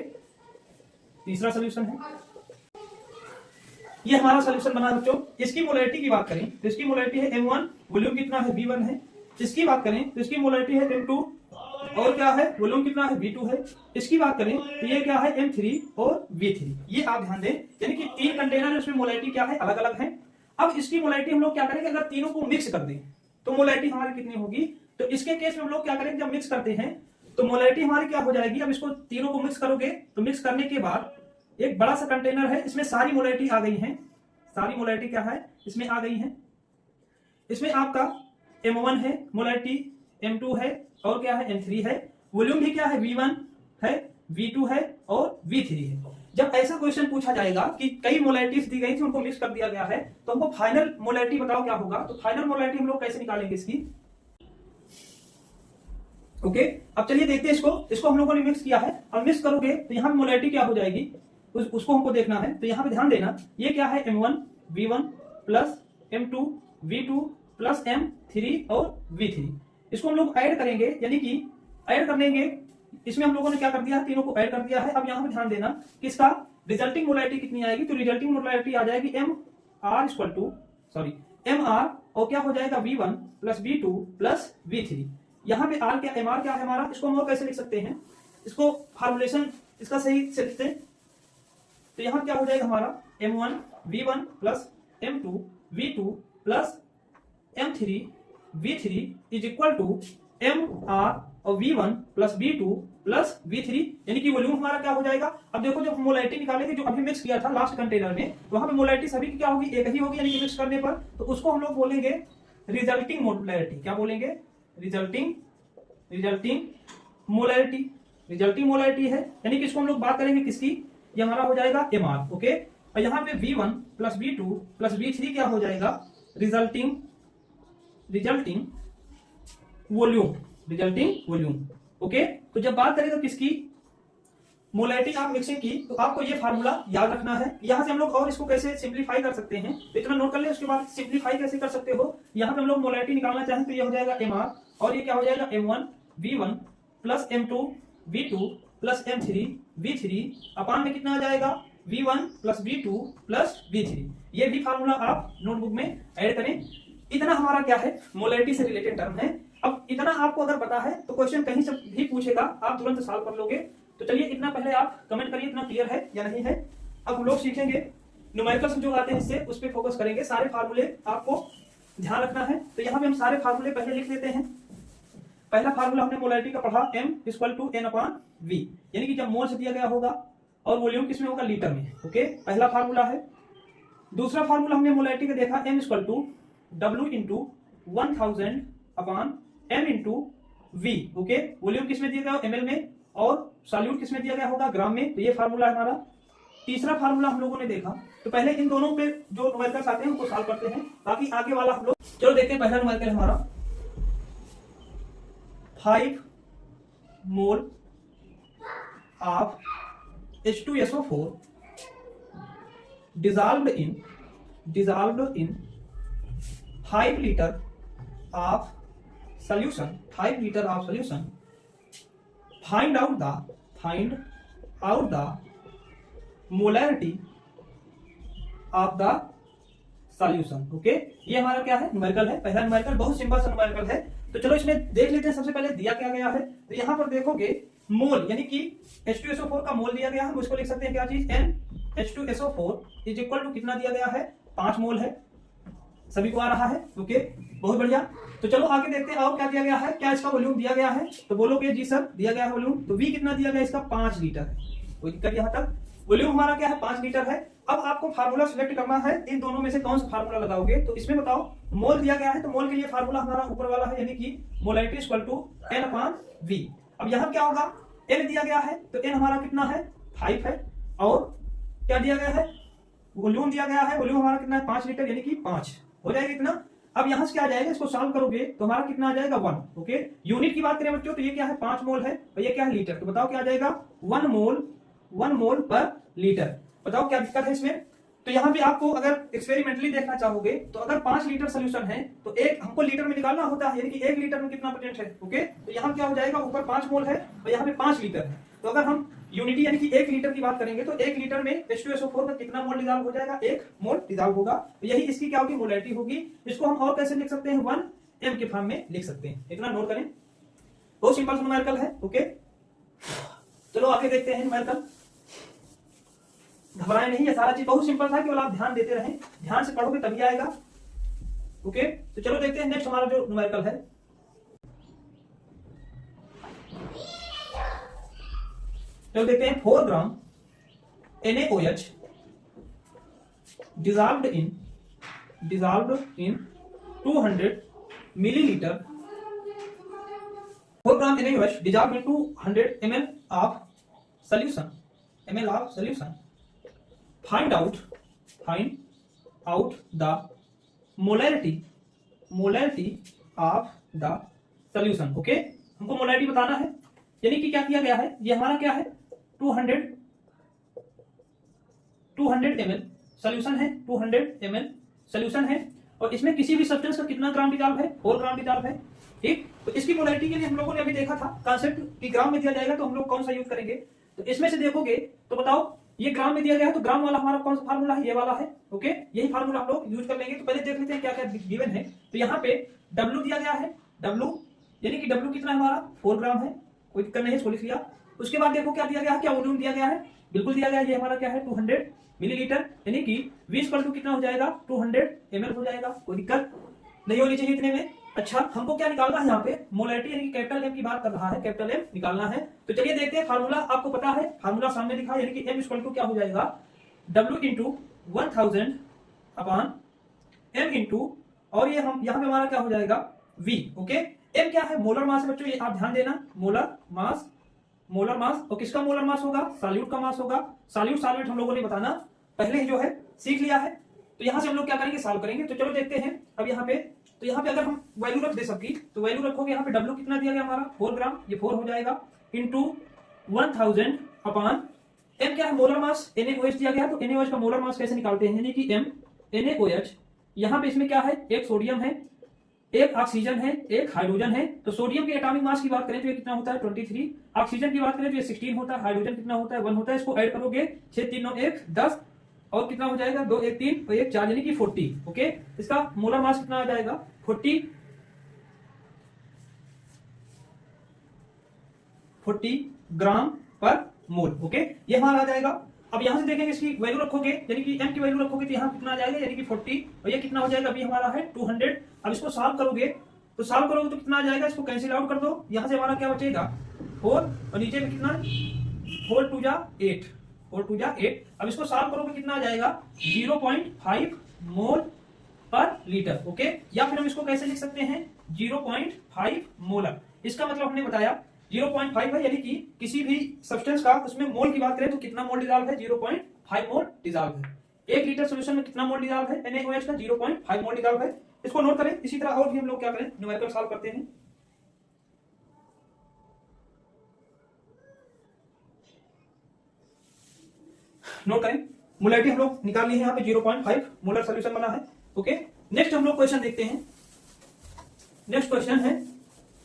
तीसरा सोल्यूशन है, ये हमारा सोल्यूशन बना बच्चों। इसकी मोलैरिटी की बात करें तो इसकी मोलैरिटी है M1, वॉल्यूम कितना है, V1 है। इसकी बात करें तो इसकी मोलैरिटी है M2, और क्या है, वॉल्यूम कितना है, V2 है। इसकी बात करें तो ये क्या है, M3 और V3। ये आप ध्यान दें, यानी कि तीन कंटेनर है, उसमें मोलैरिटी क्या है, अलग अलग है। अब इसकी मोलैरिटी हम लोग क्या करेंगे, अगर तीनों को मिक्स कर दें तो मोलैरिटी हमारी कितनी होगी। तो इसके केस में हम लोग क्या करेंगे, जब मिक्स करते हैं तो मोलैरिटी हमारी क्या हो जाएगी, अब इसको तीनों को मिक्स करोगे तो मिक्स करने के बाद एक बड़ा सा कंटेनर है, इसमें सारी मोलैरिटी आ गई है, सारी मोलैरिटी क्या है, इसमें आ गई है। इसमें आपका M1 है, मोलैरिटी M2 है, और क्या है, M3 है। वॉल्यूम भी क्या है, V1 है, V2 है और V3 है। जब ऐसा क्वेश्चन पूछा जाएगा कि कई मोलैरिटीज दी गई थी, उनको मिक्स कर दिया गया है, तो हमको फाइनल मोलैरिटी बताओ क्या होगा। तो फाइनल मोलैरिटी हम लोग कैसे निकालेंगे इसकी। ओके, अब चलिए देखते हैं इसको हम लोगों ने मिक्स किया है। अब मिक्स करोगे तो यहाँ मोलैरिटी क्या हो जाएगी, उसको हमको देखना है। तो यहाँ पे ध्यान देना, ये क्या है, M1 V1 plus M2 V2 plus M3 और V3। इसको हम लोग ऐड करेंगे, यानी कि ऐड कर लेंगे। इसमें हम लोगों ने क्या कर दिया है, तीनों को ऐड कर दिया है। अब यहाँ पे ध्यान देना कि इसका रिजल्टिंग मोलैरिटी कितनी आएगी। तो रिजल्टिंग मोलैरिटी आ जाएगी MR, और क्या हो जाएगा, V1 plus V2 plus V3। यहाँ पे R क्या, MR क्या है हमारा, इसको हम और कैसे लिख सकते हैं, इसको फॉर्मुलेशन इसका सही से लिखते हैं। तो यहाँ क्या हो जाएगा हमारा, M1 V1 plus M2 V2 plus M3 V3 is equal to MR और V1 plus V2 plus V3 यानी कि वॉल्यूम हमारा क्या हो जाएगा। अब देखो जब मोलैरिटी निकालेंगे जो अभी मिक्स किया था लास्ट कंटेनर में, वहां पे मोलैरिटी सभी की क्या होगी, एक ही होगी, यानी कि मिक्स करने पर, तो उसको हम लोग बोलेंगे रिजल्टिंग मोलैरिटी। क्या बोलेंगे, रिजल्टिंग मोलैरिटी। रिजल्टिंग मोलैरिटी है, यानी कि इसको हम लोग बात करेंगे किसकी, ये हमारा हो जाएगा MR। ओके, और यहाँ पे V1 plus V2 plus V3 क्या हो जाएगा, रिजल्टिंग वॉल्यूम। ओके, तो जब बात करेंगे किसकी, मोलैरिटी ऑफ मिक्सिंग की, तो आपको ये फार्मूला याद रखना है। यहां से हम लोग और इसको कैसे सिंप्लीफाई कर सकते हैं, तो इतना नोट कर ले, उसके बाद सिंप्लीफाई कैसे कर सकते हो। यहाँ पे हम लोग मोलैरिटी निकालना चाहें तो ये हो जाएगा MR, और ये क्या हो जाएगा M1 V1 plus M2 V2 plus M3 V3 अपान में कितना आ जाएगा, V1 plus V2 plus V3। ये भी फार्मूला आप नोटबुक में ऐड करें। इतना हमारा क्या है, मोलैरिटी से रिलेटेड टर्म है। अब इतना आपको अगर पता है तो क्वेश्चन कहीं से भी पूछेगा, आप तुरंत सॉल्व कर लोगे। तो चलिए इतना पहले आप कमेंट करिए, इतना क्लियर है या नहीं है। अब हम लोग सीखेंगे न्यूमेरिकल्स जो आते हैं, इससे उस पर फोकस करेंगे। सारे फार्मूले आपको ध्यान रखना है। तो यहाँ पे हम सारे फार्मूले पहले लिख लेते हैं। पहला फार्मूला हमने मोलैरिटी का पढ़ा, M = N/V, यानी कि जब मोल से दिया गया होगा और वॉल्यूम किसमें होगा, लीटर में। ओके, पहला फार्मूला है। दूसरा फार्मूला हमने मोलैरिटी का देखा, M = W × 1000/M × V। Okay, volume किसमें दिया गया, ml में, और सॉल्यूट किसमें दिया गया होगा, ग्राम में। तो ये फार्मूला है हमारा। तीसरा फार्मूला हम लोगों ने देखा, तो पहले इन दोनों पे जो न्यूमेरिकल्स आते हैं उनको सॉल्व करते हैं, बाकी आगे वाला हम लोग। चलो देखते हैं, पहला न्यूमेरिकल हमारा 5 mole of H2SO4 dissolved in 5 liter of solution, find out the molarity of the solution। Okay, ये हमारा क्या है, न्यूमेरिकल है। पहला न्यूमेरिकल बहुत सिंपल सा न्यूमेरिकल है। तो चलो इसमें देख लेते हैं। सबसे पहले दिया क्या गया है, तो यहाँ पर देखोगे मोल, यानी कि H2SO4 का मोल दिया गया है। हम उसको लिख सकते हैं क्या चीज, NH2SO4 = कितना दिया गया है, 5 मोल है। सभी को आ रहा है। ओके, बहुत बढ़िया। तो चलो आगे देखते हैं और क्या दिया गया है, क्या इसका वॉल्यूम दिया गया है। तो बोलोगे जी सर दिया गया है वॉल्यूम, तो V कितना दिया गया इसका, 5 लीटर है। कोई दिक्कत यहाँ तक, वॉल्यूम हमारा क्या है, 5 लीटर है। अब आपको फार्मूला सिलेक्ट करना है, इन दोनों में से कौन सा फार्मूला लगाओगे। तो इसमें बताओ, मोल दिया गया है तो मोल के लिए फार्मूला हमारा ऊपर वाला है, यानी कि मोलैरिटी = N/V। अब यहाँ क्या होगा, N दिया गया है तो N हमारा कितना है, 5 है, और क्या दिया गया है, वॉल्यूम दिया गया है। वॉल्यूम हमारा कितना है, 5 लीटर, यानी कि 5 हो जाएगा इतना। अब यहां से क्या आ जाएगा, इसको सॉल्व करोगे तो हमारा कितना आ जाएगा, 1। ओके, यूनिट की बात करें बच्चों तो ये क्या है, 5 मोल है, और ये क्या है, लीटर। तो बताओ क्या आ जाएगा, 1 मोल पर लीटर। बताओ क्या दिक्कत है इसमें। तो यहाँ पे आपको अगर एक्सपेरिमेंटली देखना चाहोगे तो अगर 5 लीटर सोल्यूशन है तो एक हमको लीटर में निकालना होता है, यानी कि 1 लीटर में कितना परसेंट है। ओके, तो यहाँ क्या हो जाएगा, ऊपर 5 मोल है और यहाँ पे 5 लीटर है। तो अगर हम यूनिटी यानी कि 1 लीटर की बात करेंगे तो 1 लीटर में H2SO4 का कितना मोल डिसॉल्व हो जाएगा, 1 मोल डिसॉल्व होगा। तो यही इसकी क्या होगी, मोलैरिटी होगी। इसको हम और कैसे लिख सकते हैं, 1m के फॉर्म में लिख सकते हैं। इतना नोट करें, बहुत सिंपल सा न्यूमेरिकल है। ओके, चलो आगे देखते हैं न्यूमेरिकल। घबराए नहीं, ये सारा चीज बहुत सिंपल था, केवल आप ध्यान देते रहें, ध्यान से पढ़ोगे तभी आएगा। ओके, तो चलो देखते हैं नेक्स्ट हमारा जो न्यूमेरिकल है। चलो देखते हैं, 4 ग्राम NaOH dissolved in 200 milliliter, 4 gram NaOH dissolved in 200 ml of solution, find out the molarity of the solution। Okay, हमको मोलैरिटी बताना है, यानी कि क्या किया गया है, ये हमारा क्या है, 200 ml सोल्यूशन है, 200 ml सोल्यूशन है, और इसमें किसी भी सब्सटेंस का कितना ग्राम डिसॉल्व है, 4 ग्राम डिसॉल्व है। ठीक, तो इसकी मोलैरिटी के लिए हम लोगों ने अभी देखा था कांसेप्ट कि ग्राम में दिया जाएगा तो हम लोग कौन सा यूज करेंगे। तो इसमें से देखोगे तो बताओ, ये ग्राम में दिया गया है तो ग्राम वाला हमारा कौन सा फार्मूला है, ये वाला है। ओके, यही फार्मूला हम लोग यूज कर लेंगे। तो पहले देख लेते हैं क्या क्या गिवन है। तो यहाँ पे W दिया गया है, W यानी कि W कितना है हमारा, 4 ग्राम है, कोई दिक्कत नहीं है, इसको लिख लिया। उसके बाद देखो क्या दिया गया है, क्या वॉल्यूम दिया गया है, बिल्कुल दिया गया है। ये हमारा क्या है, 200 मिलीलीटर, यानी कि V = कितना हो जाएगा, 200 ml हो जाएगा, कोई दिक्कत नहीं होनी चाहिए इतने में। अच्छा, हमको क्या निकालना है यहाँ पे, मोलैरिटी यानी कि कैपिटल एम की बात कर रहा है, कैपिटल एम निकालना है। तो चलिए देखते हैं, फार्मूला आपको पता है, फार्मूला सामने लिखा है, यानी कि एम इक्वल टू क्या हो जाएगा, W into 1000 upon M into, और ये हम यहाँ पे हमारा क्या हो जाएगा V। ओके, एम क्या है, मोलर मास है बच्चों, ये आप ध्यान देना, मोलर मास, मोलर मास। और किसका मोलर मास होगा, सॉल्यूट का मास होगा। सॉल्यूट सॉल्वेंट हम लोगों ने बताना पहले ही जो है सीख लिया है। तो यहां से हम लोग क्या करेंगे, सॉल्व करेंगे। तो चलो देखते हैं अब यहाँ पे। तो यहाँ पे अगर हम वैल्यू रख दे सबकी, तो वैल्यू रखोगे यहाँ पे W कितना दिया गया हमारा 4 ग्राम, ये 4 हो जाएगा, इंटू 1000 अपॉन एम क्या है, मोलर मास NaOH दिया गया। तो NaOH का मोलर मास कैसे निकालते हैं, यानी कि M NaOH, यहाँ पे इसमें क्या है, एक सोडियम है, एक ऑक्सीजन है, एक हाइड्रोजन है। तो सोडियम के एटॉमिक मास की बात करें तो ये कितना होता है 23, ऑक्सीजन की बात करें तो ये 16 होता है, हाइड्रोजन कितना होता है 1 होता है। इसको ऐड करोगे 6 3 9 1 10, और कितना हो जाएगा 2 1 3 और 1 4, यानी कि 40। ओके, इसका मोलर मास कितना आ जाएगा 40 ग्राम पर मोल। ओके, ये हमारा आ जाएगा। अब यहां से देखेंगे इसकी वैल्यू रखोगे, यानी कि एम की वैल्यू रखोगे तो यहाँ कितना आ जाएगा, यानी कि 40, और ये कितना हो जाएगा, अभी हमारा है 200। अब इसको सॉल्व करोगे तो कितना आ जाएगा, इसको कैंसिल आउट कर दो, यहां से हमारा क्या बचेगा 4, और नीचे में कितना 4 2 जा 8, 4 2 जा 8। अब इसको सॉल्व करोगे कितना आ जाएगा 0.5 मोल पर लीटर। ओके, या फिर हम इसको कैसे लिख सकते हैं 0.5 मोलर। इसका मतलब हमने बताया 0.5 है, यानी कि किसी भी सब्सटेंस का उसमें मोल की बात करें तो कितना मोल डिजॉल्व है, 0.5 मोल डिजॉल्व है। 1 लीटर सॉल्यूशन में कितना मोल डिजॉल्व है, NaOH का 0.5 मोल डिजॉल्व है। इसको नोट करें। इसी तरह और भी हम लोग क्या करें, न्यूमेरिकल सॉल्व करते हैं। नोट करें, मोलैरिटी हम लोग निकाल ली है, यहाँ पे 0.5 मोलर सॉल्यूशन बना है। ओके, नेक्स्ट हम लोग क्वेश्चन देखते हैं। नेक्स्ट क्वेश्चन है,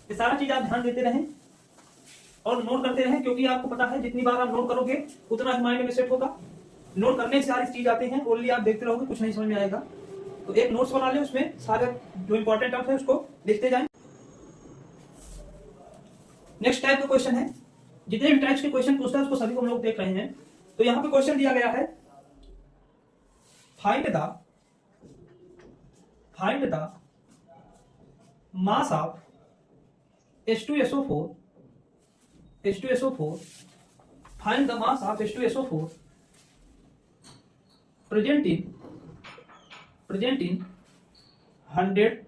ये सारा चीज आप ध्यान देते रहें और नोट करते रहें, क्योंकि आपको पता है जितनी बार आप नोट करोगे उतना ही माइंड में सेट होगा। नोट करने से सारी चीज आती हैं, ओनली आप देखते रहोगे कुछ नहीं समझ में आएगा। तो एक नोट्स बना लें, उसमें सारे जो इंपॉर्टेंट टर्म्स है उसको लिखते जाएं। नेक्स्ट टाइप का क्वेश्चन है, जितने भी टाइप्स के क्वेश्चन पूछता है उसको सभी को हम लोग देख रहे हैं। तो यहाँ पे क्वेश्चन दिया गया है, find the mass of H2SO4, find the mass of H2SO4 present in 100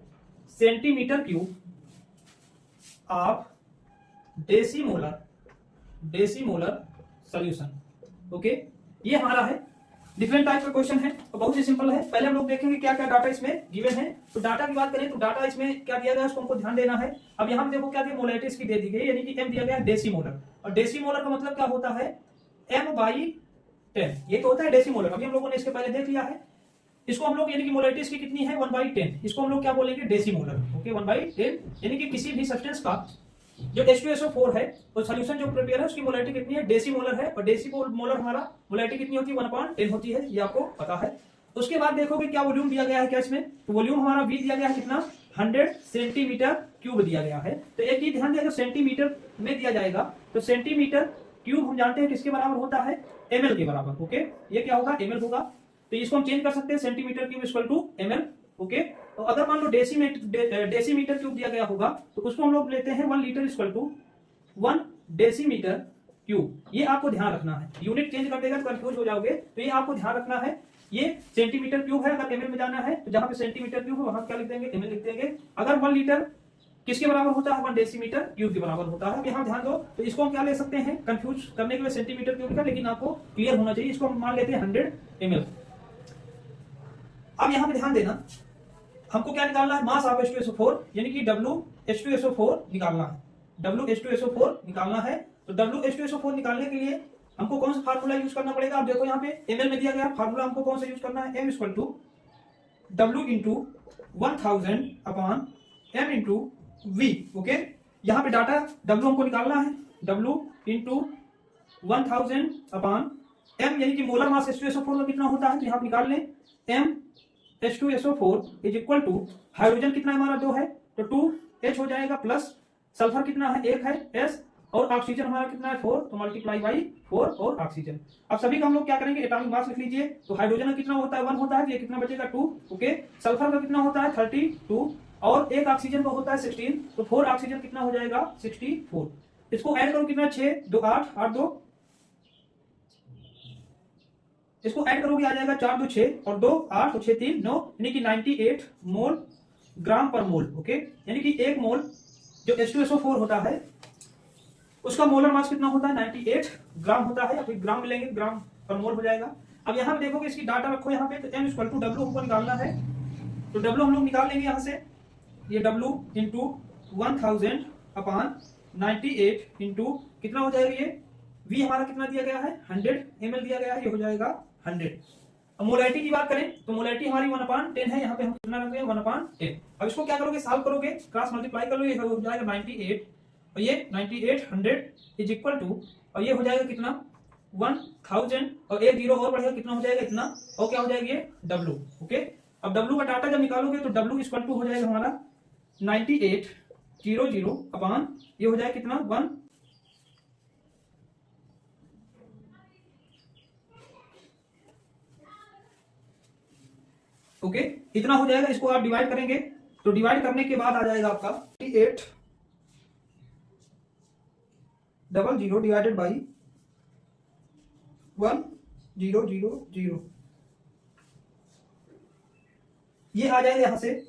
centimeter cube of decimolar solution। Okay, ये हमारा है। डिफरेंट टाइप का क्वेश्चन है और बहुत ही सिंपल है। पहले हम लोग देखेंगे क्या क्या डाटा इसमें गिवन है। तो डाटा की बात करें तो डाटा इसमें क्या दिया गया है उसको हमको ध्यान देना है। अब यहाँ देखो क्या दिया, मोलैरिटी इसकी दे दी गई, यानी कि एम दिया गया है डेसीमोलर, और डेसीमोलर का मतलब क्या होता है m/10, ये तो होता है डेसीमोलर। अभी हम लोगों ने इसके पहले देख लिया है। इसको हम लोग यानी कि मोलैरिटी इसकी कितनी है 1/10, इसको हम लोग क्या बोलेंगे डेसीमोलर। ओके, 1/10, यानी कि किसी भी सब्सटेंस का जो H2SO4 है और सॉल्यूशन जो प्रिपेयर है उसकी मोलैरिटी कितनी है, डेसीमोलर है, और डेसीमोलर हमारा मोलैरिटी कितनी होती है 1/10 होती है, ये आपको पता है। उसके बाद देखोगे क्या वॉल्यूम दिया गया है क्या इसमें, तो वॉल्यूम हमारा V दिया गया है कितना 100 सेंटीमीटर क्यूब दिया गया है। तो एक चीज ध्यान दिया, सेंटीमीटर में दिया जाएगा तो सेंटीमीटर क्यूब हम जानते हैं किसके बराबर होता है, ml के बराबर। ओके, ये क्या होगा ml होगा, तो इसको हम चेंज कर सकते हैं, centimetre cube equal to ml। Okay, तो अगर मान लो डेसीमीटर क्यूब दिया गया होगा तो उसको हम लोग लेते हैं 1 litre equal to 1 decimetre cube. ये आपको ध्यान रखना है, यूनिट चेंज कर देगा तो कंफ्यूज हो जाओगे, तो ये आपको ध्यान रखना है। ये सेंटीमीटर क्यूब है, अगर एमएल में जाना है तो जहां पे सेंटीमीटर क्यूब है वहां क्या लिख देंगे, एमएल लिख देंगे। अगर 1 लीटर किसके बराबर होता है, 1 डेसीमीटर क्यूब के बराबर होता है। यहाँ ध्यान दो, तो इसको हम क्या ले सकते हैं, कंफ्यूज करने के लिए सेंटीमीटर क्यूब का, लेकिन आपको क्लियर होना चाहिए। इसको हम मान लेते हैं 100 ml। अब यहाँ पे ध्यान देना, हमको क्या निकालना है, मास ऑफ H2SO4, यानी कि WH2SO4 निकालना है, WH2SO4 निकालना है। तो WH2SO4 निकालने के लिए हमको कौन सा फार्मूला यूज करना पड़ेगा, आप देखो यहाँ पे ml में दिया गया फार्मूला, हमको कौन सा यूज करना है, m equal to W into 1000 upon m into V। Okay, यहाँ पे डाटा W हमको निकालना है, W इंटू 1000 अपॉन m, यानी कि मोलर मास H2SO4 का कितना होता है, तो यहाँ पे निकाल लें m H2SO4 is equal to, hydrogen कितना हमारा 2 है तो 2H हो जाएगा, प्लस सल्फर कितना है 1 है S, और ऑक्सीजन हमारा कितना है 4, तो मल्टीप्लाई बाई 4 और ऑक्सीजन। अब सभी का हम लोग क्या करेंगे, एटॉमिक मास लिख लीजिए। तो हाइड्रोजन का कितना होता है 1 होता है, ये कितना बचेगा 2। ओके, सल्फर का कितना होता है 32, और एक ऑक्सीजन का होता है 16, तो 4 ऑक्सीजन कितना हो जाएगा 64। इसको ऐड करो कितना 6 2 8 8 2, इसको ऐड करोगे आ जाएगा 4 2 6 और 2 8 और 6 3 9, यानी कि 98 मोल ग्राम पर मोल। ओके, यानी कि एक मोल जो H2SO4 होता है उसका मोलर मास कितना होता है 98 ग्राम होता है, या फिर ग्राम मिलेंगे ग्राम पर मोल हो जाएगा। अब यहाँ पे देखोगे इसकी डाटा रखो यहाँ पे, तो M = W हमको निकालना है, तो W हम लोग निकाल लेंगे यहाँ से, ये W इंटू 1000 अपॉन 98 इंटू कितना हो जाएगा, ये V हमारा कितना दिया गया है 100 ml दिया गया है, ये हो जाएगा 100। अब मोलैरिटी की बात करें तो मोलैरिटी हमारी 1/10 है, यहाँ पे हम कितना रख रहे हैं 1/10। अब इसको क्या करोगे सॉल्व करोगे, क्रॉस मल्टीप्लाई कर लो, ये हो जाएगा 98 और ये 98 100 इज इक्वल टू, और ये हो जाएगा कितना 1000 और एक जीरो और बढ़ेगा कितना हो जाएगा इतना, और क्या हो जाएगा ये W। ओके, अब W का डाटा जब निकालोगे तो W इक्वल टू हो जाएगा हमारा 9800 अपॉन ये हो जाएगा कितना 1, ओके इतना हो जाएगा। इसको आप डिवाइड करेंगे तो डिवाइड करने के बाद आ जाएगा आपका 8800 डिवाइडेड बाई 1000, ये आ जाएगा यहां से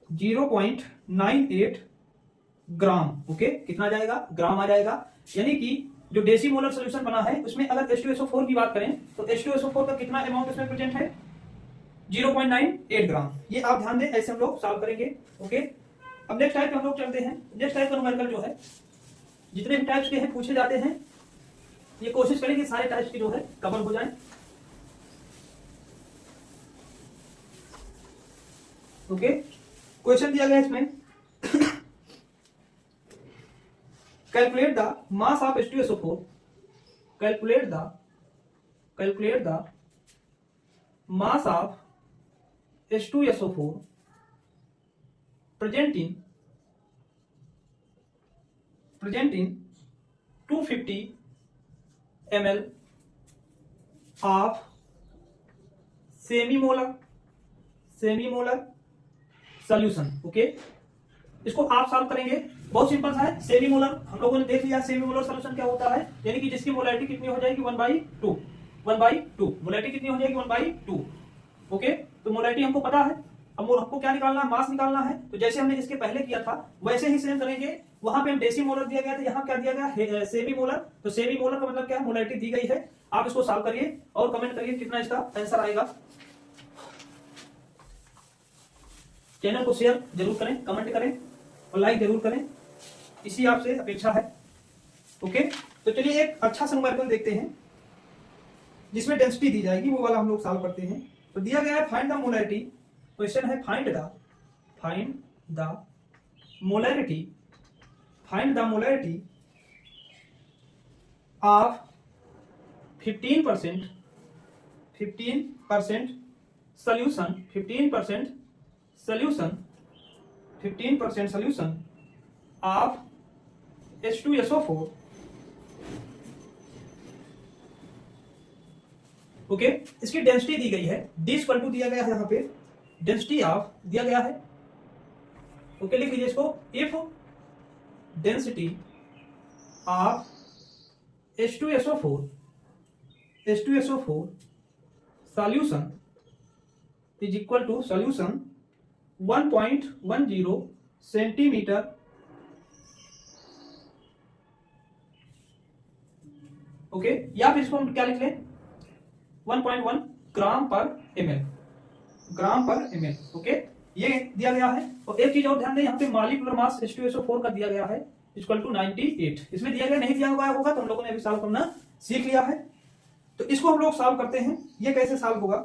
0.98 ग्राम। ओके, कितना आ जाएगा ग्राम आ जाएगा, यानी कि जो डेसीमोलर सॉल्यूशन बना है उसमें अगर H2SO4 की बात करें तो H2SO4 का कितना अमाउंट इसमें प्रेजेंट है 0.98 ग्राम। ये आप ध्यान दें, ऐसे हम लोग सॉल्व करेंगे। ओके, अब नेक्स्ट टाइप पे हम लोग चलते हैं। नेक्स्ट टाइप का न्यूमेरिकल जो है, जितने भी टाइप्स के हैं पूछे जाते हैं, ये कोशिश करेंगे सारे टाइप्स के जो है कवर हो जाएं। ओके, क्वेश्चन दिया गया इसमें calculate the mass of H2SO4, calculate the mass of H2SO4 present in 250 ml of semimolar solution. Okay, इसको आप सॉल्व करेंगे, बहुत सिंपल सा है। सेमीमोलर हम लोगों ने देख लिया, सेमीमोलर सॉल्यूशन क्या होता है, यानी कि जिसकी मोलैरिटी कितनी हो जाएगी 1/2 मोलैरिटी कितनी हो जाएगी 1/2। ओके, तो मोलैरिटी हमको पता है, अब हमको क्या निकालना है मास निकालना है, तो जैसे हमने इसके पहले किया था वैसे ही सेम करेंगे। वहां पे हम डेसीमोलर दिया गया था, यहाँ क्या दिया गया सेमीमोलर, तो सेमीमोलर का मतलब क्या है मोलैरिटी दी गई है। आप इसको सॉल्व करिए और कमेंट करिए कितना इसका आंसर आएगा। चैनल को शेयर जरूर करें, कमेंट करें और लाइक जरूर करें, इसी आपसे अपेक्षा है। ओके, तो चलिए एक अच्छा सा न्यूमेरिकल देखते हैं जिसमें डेंसिटी दी जाएगी, वो वाला हम लोग सॉल्व करते हैं। तो दिया गया है फाइंड द मोलैरिटी, क्वेश्चन है find the molarity of 15% solution of H2SO4। Okay, इसकी डेंसिटी दी गई है, D इक्वल टू दिया गया है, यहाँ पे डेंसिटी ऑफ दिया गया है। ओके, लिख लीजिए इसको, if density of H2SO4 solution is equal to solution 1.10 centimetre okay, या फिर इसको हम क्या लिख लें 1.1 ग्राम पर ml। ओके, ये दिया गया है। और एक चीज और ध्यान दें, यहाँ पे मॉलिक्यूलर मास H2SO4 का दिया गया है इक्वल टू 98। इसमें दिया गया नहीं दिया हुआ होगा तो हम लोगों ने अभी सॉल्व करना सीख लिया है। तो इसको हम लोग सॉल्व करते हैं, ये कैसे सॉल्व होगा।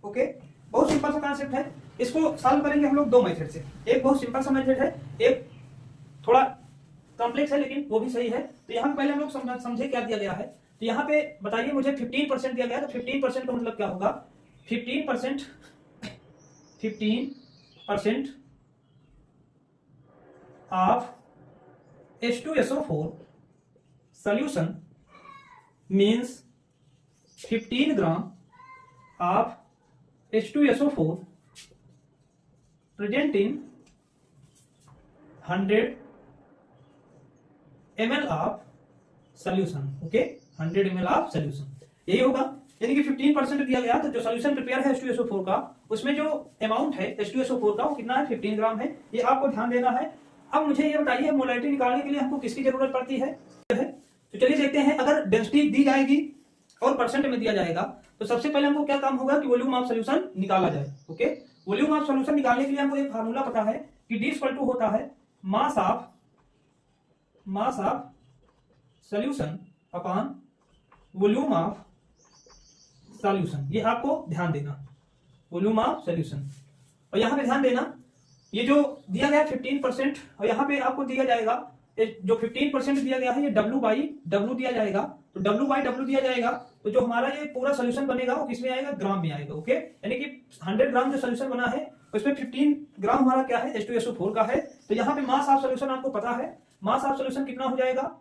ओके, बहुत सिंपल सा कॉन्सेप्ट है। इसको सॉल्व करेंगे हम लोग दो मेथड से, एक बहुत सिंपल सा मेथड है, एक थोड़ा कॉम्प्लेक्स है लेकिन वो भी सही है। तो यहाँ पहले हम लोग समझे क्या दिया गया है। तो यहाँ पे बताइए मुझे 15% दिया गया है, तो 15% का मतलब क्या होगा 15% of H2SO4 solution means 15 gram of H2SO4 present in 100 ml of solution. Okay, 100 ml of solution, यही होगा। यानी कि 15% दिया गया, तो जो सोल्यूशन प्रिपेयर है H2SO4 का, उसमें जो अमाउंट है H2SO4 का वो कितना है, 15 ग्राम है। ये आपको ध्यान देना है। अब मुझे ये बताइए, मोलैरिटी निकालने के लिए हमको किसकी जरूरत पड़ती है? तो चलिए देखते हैं। अगर डेंसिटी दी जाएगी और परसेंट में दिया जाएगा, तो सबसे पहले हमको क्या काम होगा कि वॉल्यूम ऑफ सोल्यूशन निकाला जाए। ओके, वॉल्यूम ऑफ सोल्यूशन निकालने के लिए हमको एक फार्मूला पता है कि D इक्वल टू होता है मास of solution upon volume of solution. ये आपको ध्यान देना, वॉल्यूम ऑफ सोल्यूशन। और यहां पे ध्यान देना, ये जो दिया गया 15%, और यहाँ पे आपको दिया जाएगा जो 15% दिया गया है, ये W/W दिया जाएगा। तो W/W दिया जाएगा, तो जो हमारा ये पूरा सोल्यूशन बनेगा वो किसमें आएगा, ग्राम में आएगा। ओके, यानी कि 100 ग्राम जो सोल्यूशन बना है उसमें 15 ग्राम हमारा क्या है, H2SO4 का है। तो यहाँ पे मास ऑफ सोल्यूशन आपको पता है, मास ऑफ सोल्यूशन कितना हो जाएगा,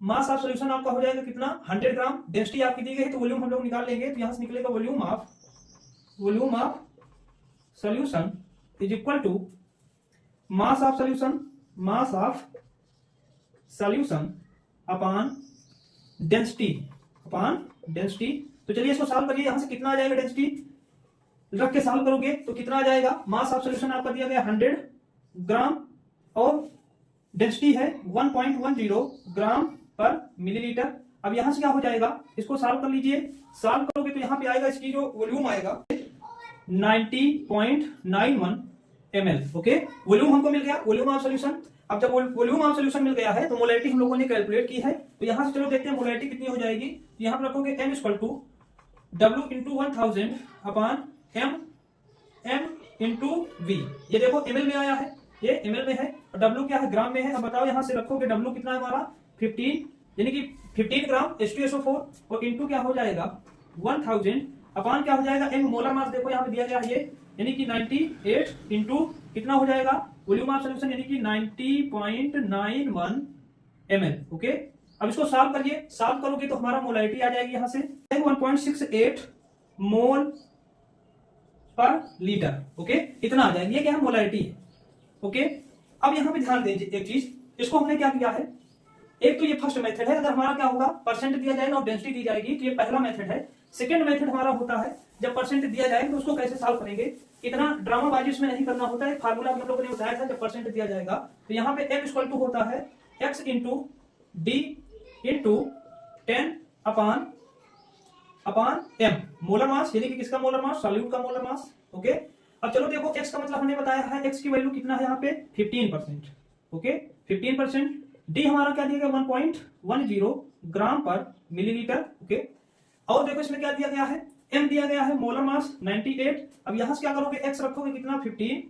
मास ऑफ सोल्यूशन आपका हो जाएगा कितना, 100 ग्राम। डेंसिटी आपकी दी गई है, तो वॉल्यूम हम लोग निकाल लेंगे। तो यहां से निकलेगा volume of solution is equal to mass of solution upon density. तो चलिए इसको सॉल्व करिए। यहां से कितना आ जाएगा, डेंसिटी रख के सॉल्व करोगे तो कितना आ जाएगा, मास ऑफ सोल्यूशन आपका दिया गया 100 ग्राम और डेंसिटी है 1.10 ग्राम पर मिलीलीटर। अब यहां से क्या हो जाएगा, इसको सॉल्व कर लीजिए। सॉल्व करोगे तो यहां पे आएगा, इसकी जो वॉल्यूम आएगा 90.91 ml। ओके, वॉल्यूम हमको मिल गया, वॉल्यूम ऑफ सोल्यूशन। अब जब वॉल्यूम ऑफ सोल्यूशन मिल गया है, तो मोलैरिटी हम लोगों ने कैलकुलेट की है। तो यहां से चलो देखते हैं मोलैरिटी कितनी हो जाएगी। यहां पर रखोगे M equal to W into 1000 upon M into V। ये देखो ml में आया है, ये ml में है, और W क्या है, ग्राम में है। अब बताओ, यहां से रखोगे W कितना है हमारा 15, यानी कि 15 ग्राम H2SO4, और इंटू क्या हो जाएगा 1000 अपॉन क्या हो जाएगा M, मोलर मास देखो यहाँ पे दिया गया है ये, यानी कि 98 इंटू कितना हो जाएगा वॉल्यूम ऑफ सोल्यूशन, यानी कि 90.91 ml। ओके, अब इसको सॉल्व करिए। सॉल्व करोगे तो हमारा मोलैरिटी आ जाएगी यहां से 1.68 मोल पर लीटर। ओके, इतना आ जाएगा, ये क्या है, मोलैरिटी है। ओके, अब यहां पे ध्यान दीजिए एक चीज, इसको हमने क्या किया है, एक तो ये फर्स्ट मेथड है। अगर हमारा क्या होगा, परसेंट दिया जाएगा और डेंसिटी दी जाएगी, तो ये पहला मेथड है। सेकंड मेथड हमारा होता है, जब परसेंट दिया जाएगा तो उसको कैसे सॉल्व करेंगे, इतना ड्रामाबाजी इसमें नहीं करना होता है। फार्मूला हम लोगों ने बताया था, जब परसेंट दिया जाएगा तो यहाँ पे M इक्वल टू होता है X into D into 10 upon M, molar mass, यानी कि किसका मोलर मास, सॉल्यूट का मोलर मास। ओके, अब चलो देखो, X का मतलब हमने बताया है, X की वैल्यू कितना है यहाँ पे 15%। ओके, 15%। D हमारा क्या दिया गया 1.10 ग्राम पर मिलीलीटर। ओके, और देखो इसमें क्या दिया गया है, M दिया गया है मोलर मास 98। अब यहां से क्या करोगे, X रखोगे कितना 15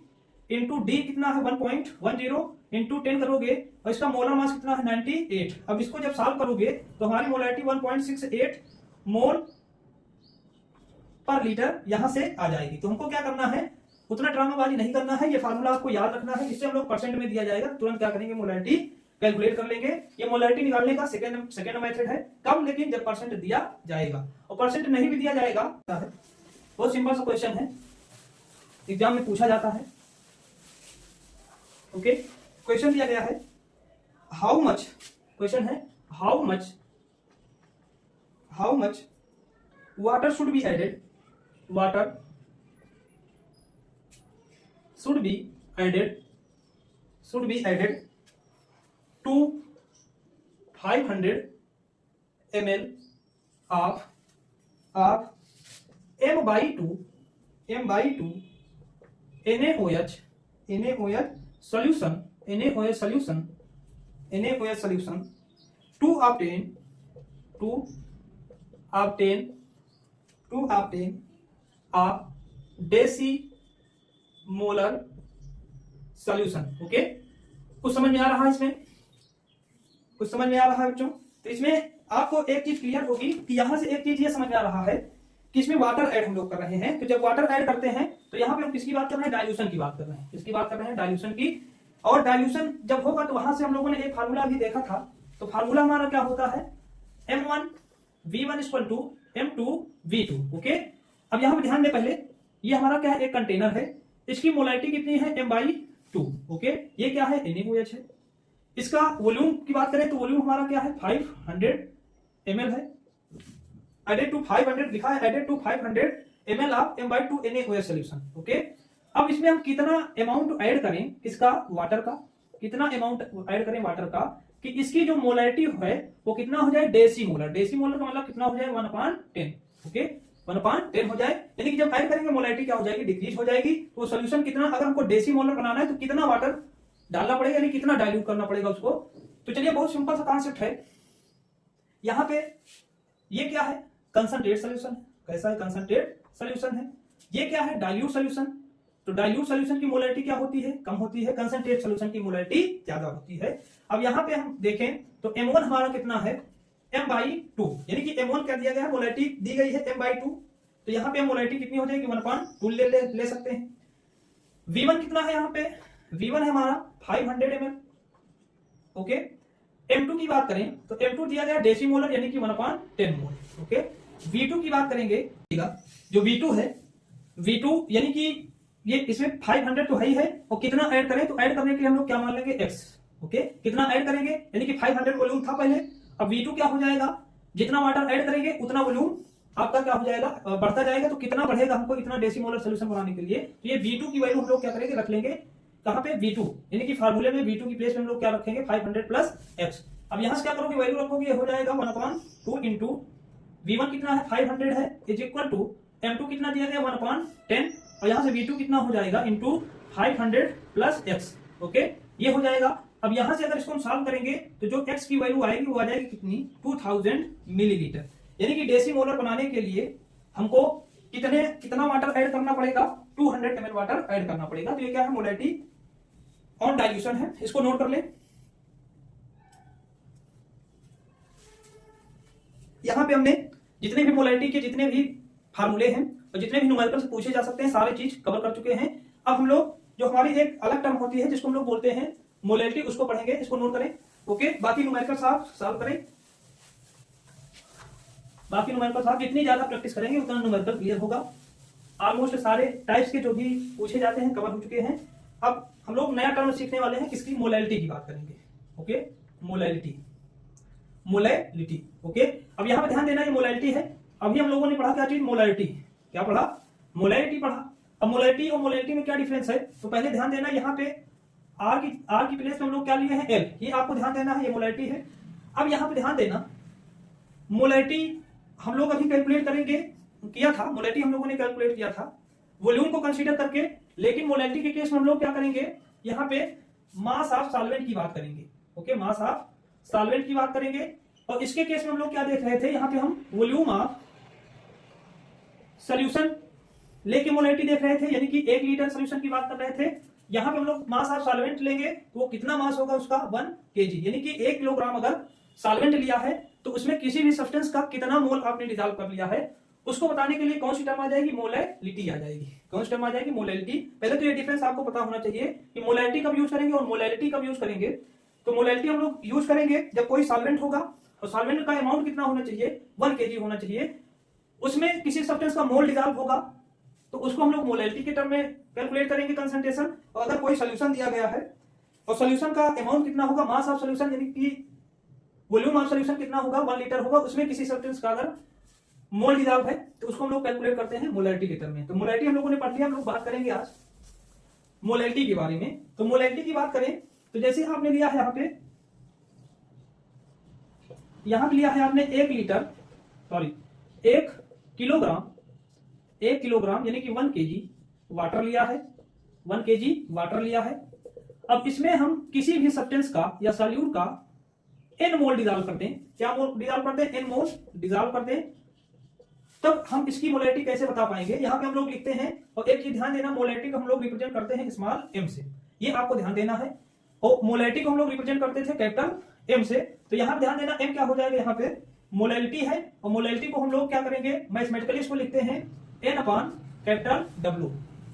इंटू D कितना है 1.10 इंटू 10 करोगे, और इसका मोलर मास कितना है 98। अब इसको जब सॉल्व करोगे तो हमारी मोलैरिटी 1.68 मोल पर लीटर यहां से आ जाएगी। तो हमको क्या करना है, उतना ड्रामाबाजी नहीं करना है, ये फार्मूला आपको याद रखना है। इससे हम लोग परसेंट में दिया जाएगा, तुरंत क्या करेंगे, मोलैरिटी कैलकुलेट कर लेंगे। ये मोलैरिटी निकालने का सेकंड मेथड है, कब, लेकिन जब परसेंट दिया जाएगा। और परसेंट नहीं भी दिया जाएगा, बहुत सिंपल सा क्वेश्चन है, एग्जाम में पूछा जाता है। ओके, क्वेश्चन दिया गया है हाउ मच, क्वेश्चन है how much water should be added, water should be added to 500 ml of M/2 NaOH solution to obtain a decimolar solution। Okay, कुछ समझ में आ रहा है, इसमें कुछ समझ में आ रहा है बच्चों? तो इसमें आपको एक चीज क्लियर होगी कि यहां से एक चीज ये समझ में आ रहा है कि इसमें वाटर ऐड हम लोग कर रहे हैं। तो जब वाटर ऐड करते हैं तो यहाँ पे हम किसकी बात कर रहे हैं, डाइल्यूशन की बात कर रहे हैं। किसकी बात कर रहे हैं, डाइल्यूशन की। और डाइल्यूशन जब होगा तो वहां से हम लोगों ने एक फार्मूला भी देखा था। तो फार्मूला हमारा क्या होता है, M1 V1 equal to M2 V2। Okay, अब यहाँ पे ध्यान दें, पहले ये हमारा क्या है, एक कंटेनर है। इसकी मोलारिटी कितनी है m/2। ओके, ये क्या है NaOH है। इसका वॉल्यूम की बात करें तो वॉल्यूम हमारा क्या है 500 ml है। एडेड टू 500 लिखा है, added to 500 ml of m/2 NaOH solution. Okay, अब इसमें हम कितना अमाउंट ऐड करें, किसका, वाटर का, कितना अमाउंट ऐड करें वाटर का, कि इसकी जो मोलारिटी है वो कितना हो जाए डेसीमोलर। डेसीमोलर का मतलब कितना हो जाए 1/10। ओके, 1/10 हो जाए, यानी कि जब ऐड करेंगे मोलारिटी क्या हो जाएगी, डिक्रीज हो जाएगी। तो सॉल्यूशन कितना, अगर हमको डेसीमोलर बनाना है तो कितना वाटर डालना पड़ेगा, यानी कितना डाइल्यूट करना पड़ेगा उसको। तो चलिए बहुत सिंपल सा कॉन्सेप्ट है। यहां पे ये क्या है, कंसंट्रेट सॉल्यूशन है। कैसा है, कंसंट्रेट सॉल्यूशन है। ये क्या है, डाइल्यूट सॉल्यूशन। तो डाइल्यूट सॉल्यूशन की मोलारिटी क्या होती है, कम होती है। कंसंट्रेट सॉल्यूशन की मोलारिटी ज्यादा होती है। अब यहां पे हम देखें तो M1 हमारा कितना है m/2, यानी कि M1 क्या दिया गया है, मोलारिटी दी गई है m/2। तो यहां पे मोलारिटी कितनी हो जाएगी 1/2 ले सकते हैं। V1 कितना है, यहाँ पे V1 है हमारा 500 ml। ओके, M2 की बात करें तो M2 दिया गया डेसीमोलर, यानी कि 1/10 मोल। ओके, V2 की बात करेंगे, जो V2 है, V2 यानी कि ये इसमें 500 तो है ही है, और कितना ऐड करें, तो ऐड करने के लिए हम लोग क्या मान लेंगे x। ओके, कितना ऐड करेंगे, यानी कि 500 वॉल्यूम था पहले, अब V2 क्या हो जाएगा, जितना वाटर ऐड करेंगे उतना वॉल्यूम आपका क्या हो जाएगा, बढ़ता जाएगा। तो कितना बढ़ेगा हमको इतना डेसीमोलर सॉल्यूशन बनाने के लिए, तो ये V2 की वैल्यू हम लोग क्या करेंगे, रख लेंगे कहां पे, V2, यानी कि फार्मूले में V2 की प्लेस में हम लोग क्या रखेंगे 500 प्लस x। अब यहां से क्या करोगे, वैल्यू रखोगे, हो जाएगा 1/2 इंटू V1 कितना है 500 है, इज इक्वल टू M2 कितना दिया गया 1/10, और यहां से V2 कितना हो जाएगा इंटू 500 प्लस x। ओके, ये हो जाएगा। अब यहां से अगर इसको हम सॉल्व करेंगे तो जो x की वैल्यू आएगी वो आ जाएगी कितनी, 2000 मिलीलीटर। यानी कि डेसीमोलर बनाने के लिए हमको कितना वाटर ऐड करना पड़ेगा, 200 ml वाटर ऐड करना पड़ेगा। तो ये क्या है, मोलारिटी ऑन डाइल्यूशन है, इसको नोट कर ले। यहां पे हमने जितने भी मोलारिटी के जितने भी फार्मूले हैं और जितने भी न्यूमेरिकल से पूछे जा सकते हैं सारे चीज कवर कर चुके हैं। अब हम लोग जो हमारी एक अलग टर्म होती है जिसको हम लोग बोलते हैं मोलारिटी, उसको पढ़ेंगे, इसको नोट करें। ओके, बाकी न्यूमेरिकल आप सॉल्व करें, बाकी न्यूमेरिकल आप जितनी ज्यादा प्रैक्टिस करेंगे उतना न्यूमेरिकल क्लियर होगा। ऑलमोस्ट सारे टाइप्स के जो भी पूछे जाते हैं कवर हो चुके हैं। अब हम लोग नया टर्म सीखने वाले हैं, किसकी, मोलारिटी की बात करेंगे। Okay, molarity, molarity. ओके, अब यहां पर ध्यान देना, ये मोलारिटी है। अभी हम लोगों ने पढ़ा क्या चीज, मोलारिटी, क्या पढ़ा, मोलारिटी पढ़ा। अब मोलारिटी और मोलारिटी में क्या डिफरेंस है, तो पहले ध्यान देना, यहाँ पे आर की प्लेस में हम लोग क्या लिए हैं, एल, ये आपको ध्यान देना है, ये मोलारिटी है। अब यहाँ पे ध्यान देना, मोलारिटी हम लोग अभी कैलकुलेट करेंगे, किया था, मोलारिटी हम लोगों ने कैलकुलेट किया था वॉल्यूम को कंसीडर करके, लेकिन मोलारिटी के केस में हम लोग क्या करेंगे, यहाँ पे मास ऑफ सॉल्वेंट की बात करेंगे। ओके, मास ऑफ सॉल्वेंट की बात करेंगे। और इसके केस में हम लोग क्या देख रहे थे, यहाँ पे हम वॉल्यूम ऑफ सॉल्यूशन लेके मोलारिटी देख रहे थे, यानी कि 1 लीटर सॉल्यूशन की बात कर रहे थे। यहाँ पे हम लोग मास ऑफ सॉल्वेंट लेंगे तो वो कितना मास होगा उसका, 1 kg, यानी कि 1 किलोग्राम अगर सॉल्वेंट लिया है तो उसमें किसी भी सब्सटेंस का कितना मोल आपने डिसॉल्व कर लिया है, उसको बताने के लिए कौन सी टर्म आ जाएगी, मोलारिटी आ जाएगी। कौन सी टर्म आ जाएगी, मोलारिटी। पहले तो ये डिफरेंस आपको पता होना चाहिए कि मोलारिटी कब यूज करेंगे और मोलारिटी कब यूज करेंगे। तो मोलारिटी हम लोग यूज करेंगे जब कोई सॉल्वेंट होगा और सॉल्वेंट का अमाउंट कितना होना चाहिए, 1 kg होना चाहिए, उसमें किसी सब्सटेंस का मोल डिसॉल्व होगा तो उसको हम लोग मोलारिटी के टर्म में कैलकुलेट करेंगे कंसंट्रेशन। और अगर कोई सॉल्यूशन दिया गया है और सॉल्यूशन का अमाउंट कितना होगा, मास ऑफ सॉल्यूशन, यानी कि वॉल्यूम ऑफ सॉल्यूशन कितना होगा, 1 लीटर होगा, उसमें किसी सब्सटेंस का अगर मोल डिसॉल्व है तो उसको हम लोग कैलकुलेट करते हैं मोलारिटी के टर्म में। तो मोलारिटी हम लोगों ने पढ़ लिया, हम लोग बात करेंगे आज मोलारिटी के बारे में। तो मोलारिटी की बात करें तो जैसे आपने लिया है, यहां पे लिया है आपने 1 लीटर, सॉरी 1 किलोग्राम यानी कि 1 kg वाटर लिया है, 1 kg वाटर लिया है। अब इसमें हम किसी भी सब्सटेंस का या सॉल्यूट का n मोल डिसॉल्व करते हैं, क्या मोल डिसॉल्व करते हैं, n मोल डिसॉल्व करते हैं, तब हम इसकी मोलारिटी कैसे बता पाएंगे। यहां पे हम लोग लिखते हैं, और एक चीज ध्यान देना, मोलारिटी को हम लोग रिप्रेजेंट करते हैं स्मॉल m से, ये आपको ध्यान देना है। और मोलारिटी को हम लोग रिप्रेजेंट करते थे कैपिटल M से, तो यहां ध्यान देना m क्या हो जाएगा, यहाँ पे मोलारिटी है, और मोलारिटी को हम लोग क्या करेंगे, मैथमेटिकली इसको लिखते हैं n upon capital W,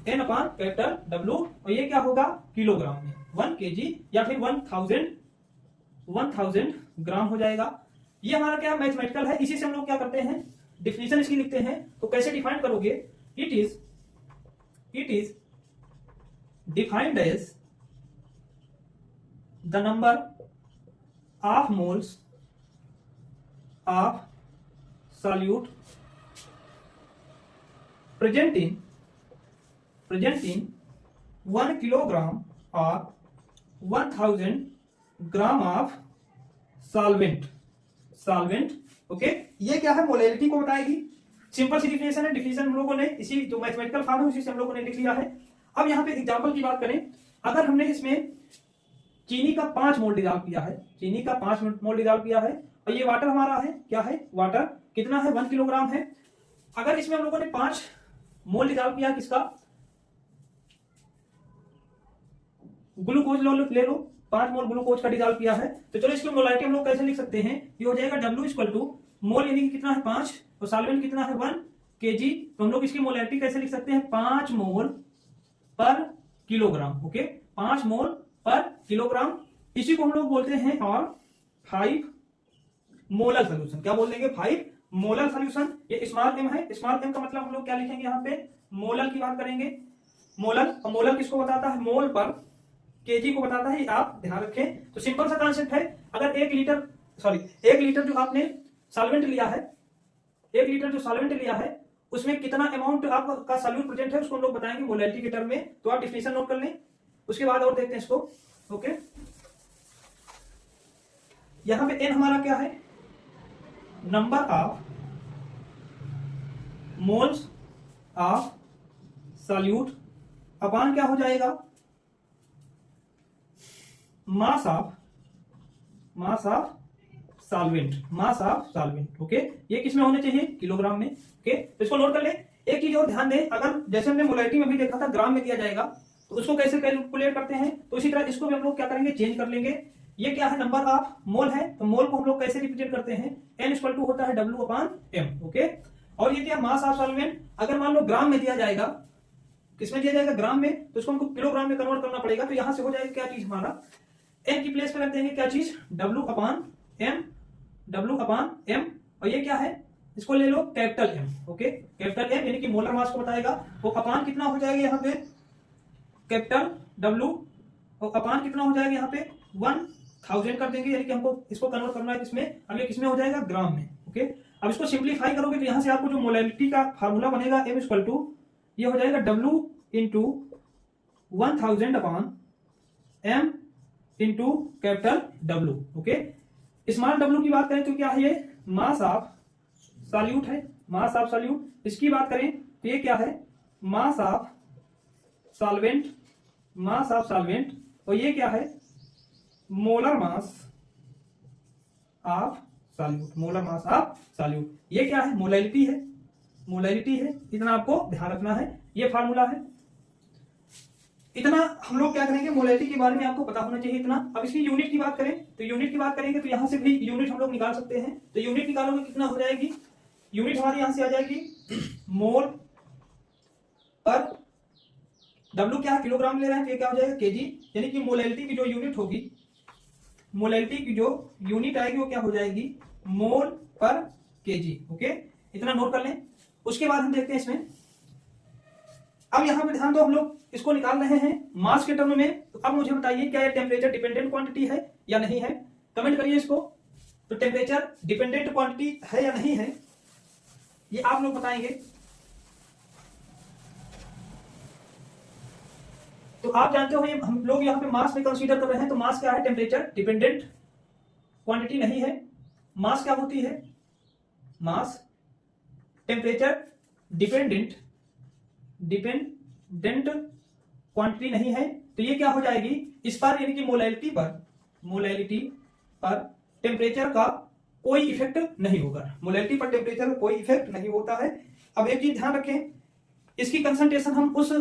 n upon capital W, और ये क्या होगा किलोग्राम में, 1 kg या फिर 1000 ग्राम हो जाएगा। ये हमारा क्या मैथमेटिकल है, इसी से हम लोग क्या करते हैं, डिफिनीशन इसकी लिखते हैं। तो कैसे डिफाइन करोगे, it is defined as the number of moles of solute present in 1 kilogram or 1000 gram of solvent okay. ये क्या है, मोलैलिटी को बताएगी। सिंपल सी डिफिनेशन है, डिफिनेशन हम लोगों ने इसी जो मैथमेटिकल फॉर्म है उसी से हम लोगों ने लिख लिया है। अब यहाँ पे एग्जांपल की बात करें, अगर हमने इसमें चीनी का 5 मोल डिजॉल्व किया है, चीनी का 5 मोल डिजॉल्व किया है, और ये वाटर हमारा है, क्या है, वाटर कितना है, 1 किलोग्राम है। अगर इसमें हम लोगों ने 5 मोल डिजॉल्व किया किसका, ग्लूकोज ले लो, 5 मोल ग्लूकोज का डिजॉल्व किया है, तो चलो इसकी मोलैलिटी हम लोग कैसे लिख सकते हैं, ये हो जाएगा W इक्वल टू मोल यानी कि कितना है 5 और सॉल्वेंट कितना है 1 kg, तो हम लोग इसकी मोलैलिटी कैसे लिख सकते हैं, 5 मोल पर किलोग्राम। ओके, 5 मोल पर किलोग्राम, इसी को हम लोग बोलते हैं और 5 मोलर सोल्यूशन। क्या बोल देंगे, 5 मोलर सोल्यूशन। ये स्मॉल एम है, स्मॉल एम का मतलब हम लोग क्या लिखेंगे यहाँ पे, मोलर की बात करेंगे। मोलर, और मोलर किसको बताता है, मोल पर केजी को बताता है, आप ध्यान रखें। तो सिंपल सा कॉन्सेप्ट है, अगर 1 लीटर जो आपने सॉल्वेंट लिया है, 1 लीटर जो सॉल्वेंट लिया है उसमें कितना अमाउंट आपका सॉल्यूट प्रेजेंट है उसको हम लोग बताएंगे मोलैलिटी के टर्म में। तो आप डिफिनेशन नोट कर लें, उसके बाद और देखते हैं इसको। ओके, यहां पे एन हमारा क्या है, number of moles of solute upon क्या हो जाएगा, मास ऑफ सॉल्वेंट। ओके, ये किसमें होने चाहिए, किलोग्राम में। ओके, तो इसको नोट कर ले। एक चीज और ध्यान दें, अगर जैसे हमने मोलैलिटी में भी देखा था ग्राम में दिया जाएगा, तो उसको कैसे कैलकुलेट करते हैं, तो इसी तरह इसको भी हम लोग क्या करेंगे, चेंज कर लेंगे। ये क्या है, नंबर ऑफ मोल है, तो मोल को हम लोग कैसे रिप्रेजेंट करते हैं, N इक्वल टू होता है W अपॉन M। ओके, और ये क्या, मास ऑफ सॉल्वेंट, अगर मान लो ग्राम में दिया जाएगा, किसमें दिया जाएगा, ग्राम में, तो इसको हमको किलोग्राम में कन्वर्ट करना पड़ेगा। तो यहां से हो जाएगा क्या चीज, हमारा N की प्लेस पे रख देंगे क्या चीज, W अपॉन M, और ये क्या है, इसको ले लो capital M। Okay, capital M यानी कि मोलर मास को बताएगा, वो अपॉन कितना हो जाएगा यहाँ पे, कैपिटल W, और अपॉन कितना हो जाएगा यहाँ पे 1000 कर देंगे, यानी कि हमको इसको कन्वर्ट करना है किसमें, अब ये किसमें हो जाएगा, ग्राम में। ओके, अब इसको सिंप्लीफाई करोगे तो यहां से आपको जो मोलैलिटी का फार्मूला बनेगा, M इक्वल टू ये हो जाएगा W into 1000 upon M into capital W। Okay, small W की बात करें तो क्या है, ये मास ऑफ सॉल्यूट है, मास ऑफ सॉल्यूट। इसकी बात करें तो ये क्या है, मास ऑफ सॉल्वेंट, और ये क्या है, मोलर मास ऑफ सॉल्यूट। ये क्या है, मोलैलिटी है, इतना आपको ध्यान रखना है, ये फार्मूला है। इतना हम लोग क्या करेंगे, मोलैलिटी के बारे में आपको पता होना चाहिए इतना। अब इसकी यूनिट की बात करें तो यूनिट की बात करेंगे तो यहां से भी यूनिट हम लोग निकाल सकते हैं। तो यूनिट निकालोगे कितना हो जाएगी, यूनिट हमारी यहां से आ जाएगी मोल पर W क्या है, किलोग्राम ले रहे हैं, तो ये क्या हो जाएगा, केजी, यानी कि मोलैलिटी की जो यूनिट होगी, मोलैलिटी की जो यूनिट आएगी वो क्या हो जाएगी, मोल पर केजी। ओके, इतना नोट कर लें। उसके बाद हम देखते हैं इसमें, अब यहां पे ध्यान दो, हम लोग इसको निकाल रहे हैं मास के टर्म में। तो अब मुझे बताइए क्या ये टेम्परेचर डिपेंडेंट क्वांटिटी है या नहीं है, कमेंट करिए इसको। तो टेम्परेचर डिपेंडेंट क्वांटिटी है या नहीं है, ये आप लोग बताएंगे। तो आप जानते हो ये हम लोग यहाँ पे मास में कंसीडर कर रहे हैं, तो मास क्या है, टेम्परेचर डिपेंडेंट क्वांटिटी नहीं है। मास क्या होती है, मास टेम्परेचर डिपेंडेंट क्वांटिटी नहीं है। तो ये क्या हो जाएगी, इस पर यानी कि मोलैलिटी पर टेम्परेचर का कोई इफेक्ट नहीं होगा, मोलैलिटी पर टेम्परेचर का कोई इफेक्ट नहीं होता है। अब एक चीज ध्यान रखें, इसकी कंसंट्रेशन हम उस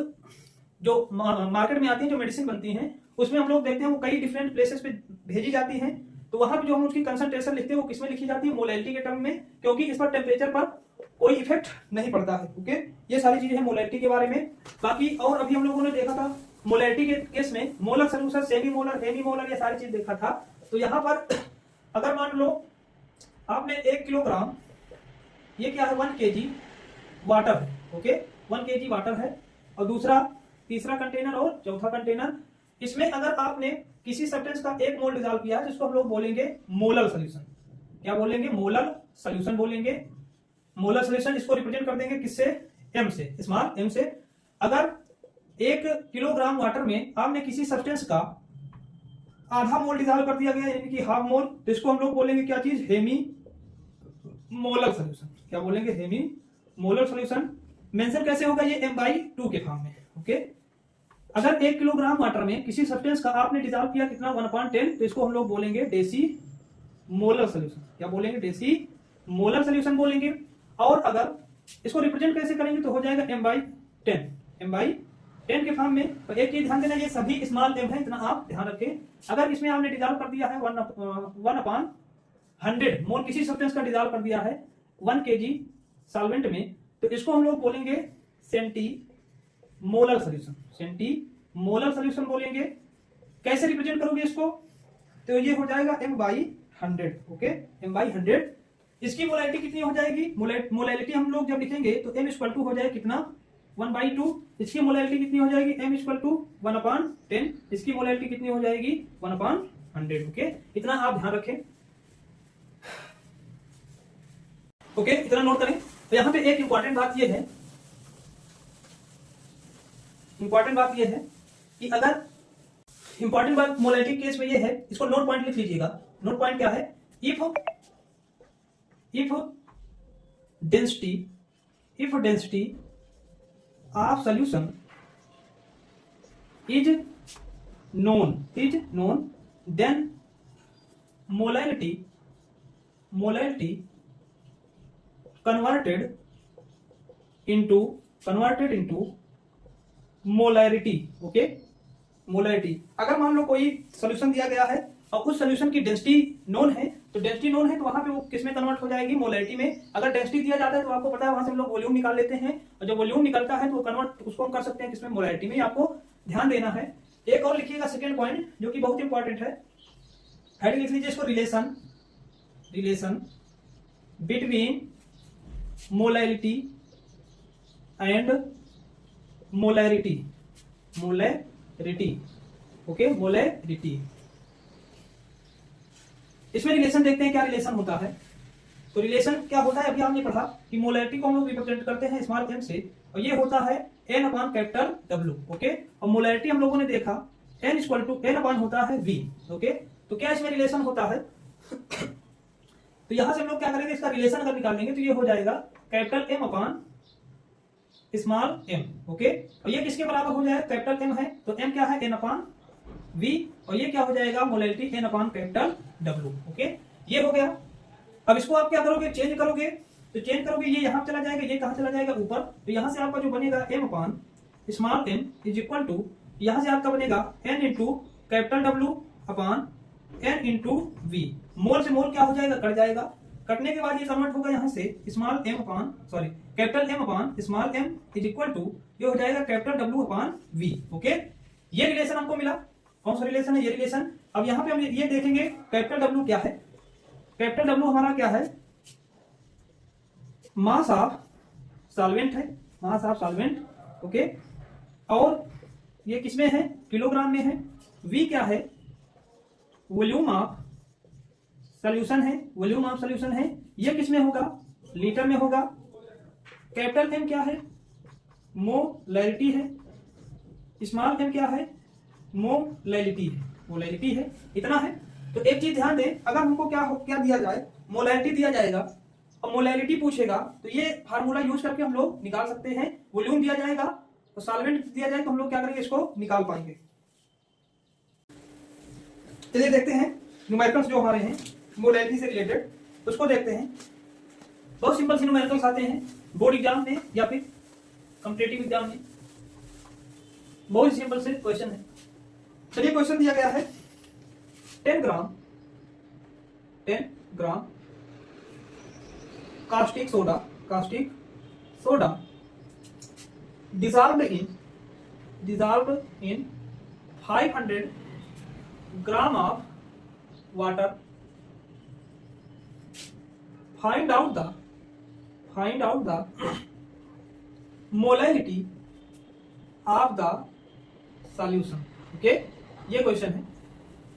जो मार्केट में आती है, जो मेडिसिन बनती हैं, उसमें हम लोग देखते हैं वो कई डिफरेंट प्लेसेस पे भेजी जाती हैं। तो वहां पे जो हम उसकी कंसंट्रेशन लिखते हैं वो किसमें लिखी जाती है, मोलैलिटी के टर्म में, क्योंकि इस पर टेम्परेचर पर कोई इफेक्ट नहीं पड़ता है। ओके, ये सारी चीजें हैं मोलैलिटी के बारे में। बाकी और अभी हम लोगों ने देखा था मोलैलिटी के केस में molar solution, semi molar, hemi molar, ये सारी चीज देखा था। तो यहाँ पर अगर मान लो आपने 1 किलोग्राम, ये क्या है, 1 kg वाटर है। ओके, 1 kg वाटर है, और दूसरा तीसरा कंटेनर और चौथा कंटेनर। इसमें अगर आपने किसी सब्सटेंस का 1 मोल डिजॉल्व किया है जिसको हम लोग बोलेंगे मोलर सोल्यूशन। क्या बोलेंगे? मोलर सोल्यूशन बोलेंगे। मोलर सोल्यूशन इसको रिप्रेजेंट कर देंगे किससे? एम से, स्मॉल एम से। अगर 1 किलोग्राम वाटर में आपने किसी सब्सटेंस का आधा मोल डिजॉल्व कर दिया गया यानी कि हाफ मोल, तो इसको हम लोग बोलेंगे क्या चीज? Hemi molar solution. क्या बोलेंगे? Hemy molar solution. मेंशन कैसे होगा? ये m/2 के फॉर्म में। ओके, अगर 1 किलोग्राम वाटर में किसी सब्सटेंस का आपने डिजॉल्व किया कितना? 1/10, तो इसको हम लोग बोलेंगे डेसी मोलर सोल्यूशन। क्या बोलेंगे? डेसी मोलर सोल्यूशन बोलेंगे। और अगर इसको रिप्रेजेंट कैसे करेंगे तो हो जाएगा m/10, m/10 के फॉर्म में। तो एक चीज ध्यान देना, ये सभी स्मॉल m है, इतना आप ध्यान रखें। अगर इसमें आपने डिजॉल्व कर दिया है 1/100 मोल किसी सब्सटेंस का डिजॉल्व कर दिया है 1 kg सॉल्वेंट में, तो इसको हम लोग बोलेंगे centi molar solution. Centi molar solution बोलेंगे। कैसे रिप्रेजेंट करोगे इसको? तो ये हो जाएगा m/100। Okay, m/100। इसकी मोलैलिटी कितनी हो जाएगी? मोलैलिटी हम लोग जब लिखेंगे तो m इक्वल टू हो जाए कितना? 1/2। इसकी मोलैलिटी कितनी हो जाएगी? m equal to 1/10। इसकी मोलैलिटी कितनी हो जाएगी? 1/100। ओके, इतना आप ध्यान रखें। ओके, इतना नोट करें। तो यहां पे एक इंपॉर्टेंट बात यह है, कि अगर इंपॉर्टेंट बात मोलैलिटी केस में यह है, इसको नोट पॉइंट लिख लीजिएगा। नोट पॉइंट क्या है? If density of solution is known, then molality converted into molarity. Okay, molarity. अगर मान लो कोई सोल्यूशन दिया गया है और उस सोल्यूशन की डेंसिटी नोन है, तो वहां पे वो किसमें कन्वर्ट हो जाएगी? मोलैरिटी में। अगर डेंसिटी दिया जाता है तो आपको पता है वहां से हम लोग वॉल्यूम निकाल लेते हैं, और जब वॉल्यूम निकलता है तो वो कन्वर्ट उसको हम कर सकते हैं किसमें? मोलैरिटी में। आपको ध्यान देना है। एक और लिखिएगा सेकेंड पॉइंट जो कि बहुत इंपॉर्टेंट है, हेडिंग लिख लीजिए इसको, relation between molality and molarity. Okay, molarity. इसमें रिलेशन देखते हैं क्या रिलेशन होता है। तो रिलेशन क्या होता है? अभी आपने पढ़ा कि मोलैरिटी को हम लोग रिप्रेजेंट करते हैं स्मॉल m से, और ये होता है N/W। ओके, और मोलैरिटी हम लोगों ने देखा N होता है V। ओके, तो क्या इसमें रिलेशन होता है? तो यहां से हम लोग क्या करेंगे? इसका रिलेशन अगर निकालेंगे तो ये हो जाएगा M/स्मॉल m। ओके, और ये किसके बराबर हो जाएगा? कैपिटल M है, तो M क्या है? N/V, और ये क्या हो जाएगा? Molarity N/W। ओके, ये हो गया। अब इसको आप क्या करोगे? चेंज करोगे। तो चेंज करोगे, ये यहां चला जाएगा, ये कहां चला जाएगा? ऊपर। तो यहां से आपका जो बनेगा M/स्मॉल m इज इक्वल टू, यहां से आपका बनेगा N into capital W upon N into V। मोल से मोल क्या हो जाएगा? कट जाएगा। कटने के बाद ये कन्वर्ट होगा यहां से capital M upon small m is equal to, ये हो जाएगा capital W upon V। Okay, ये रिलेशन हमको मिला। कौन सा रिलेशन है? ये रिलेशन। अब यहां पे हम ये देखेंगे कैपिटल W क्या है। कैपिटल W हमारा क्या है? मास ऑफ सॉल्वेंट है, मास ऑफ सॉल्वेंट। ओके, और ये किसमें है? किलोग्राम में है। V क्या है? वॉल्यूम ऑफ सॉल्यूशन है, ये किसमें होगा? लीटर में होगा। कैपिटल M क्या है? मोलैरिटी है। स्मॉल m क्या है? मोलैरिटी है। इतना है। तो एक चीज ध्यान दें, अगर हमको क्या दिया जाए? मोलैरिटी दिया जाएगा और मोलैरिटी पूछेगा, तो ये फार्मूला यूज करके हम लोग निकाल सकते हैं। वॉल्यूम दिया जाएगा तो सॉल्वेंट दिया जाए, तो हम लोग क्या करेंगे? इसको निकाल पाएंगे। चलिए देखते हैं न्यूमेरिकल्स जो हमारे हैं मोलैरिटी से रिलेटेड, उसको देखते हैं। बहुत सिंपल से न्यूमेरिकल्स आते हैं बोर्ड एग्जाम में या फिर कॉम्पिटिटिव एग्जाम में। बहुत सिंपल से क्वेश्चन है। चलिए, क्वेश्चन दिया गया है 10 ग्राम caustic soda dissolved in 500 gram of water. Find out the molality of the solution. Okay, ये क्वेश्चन है।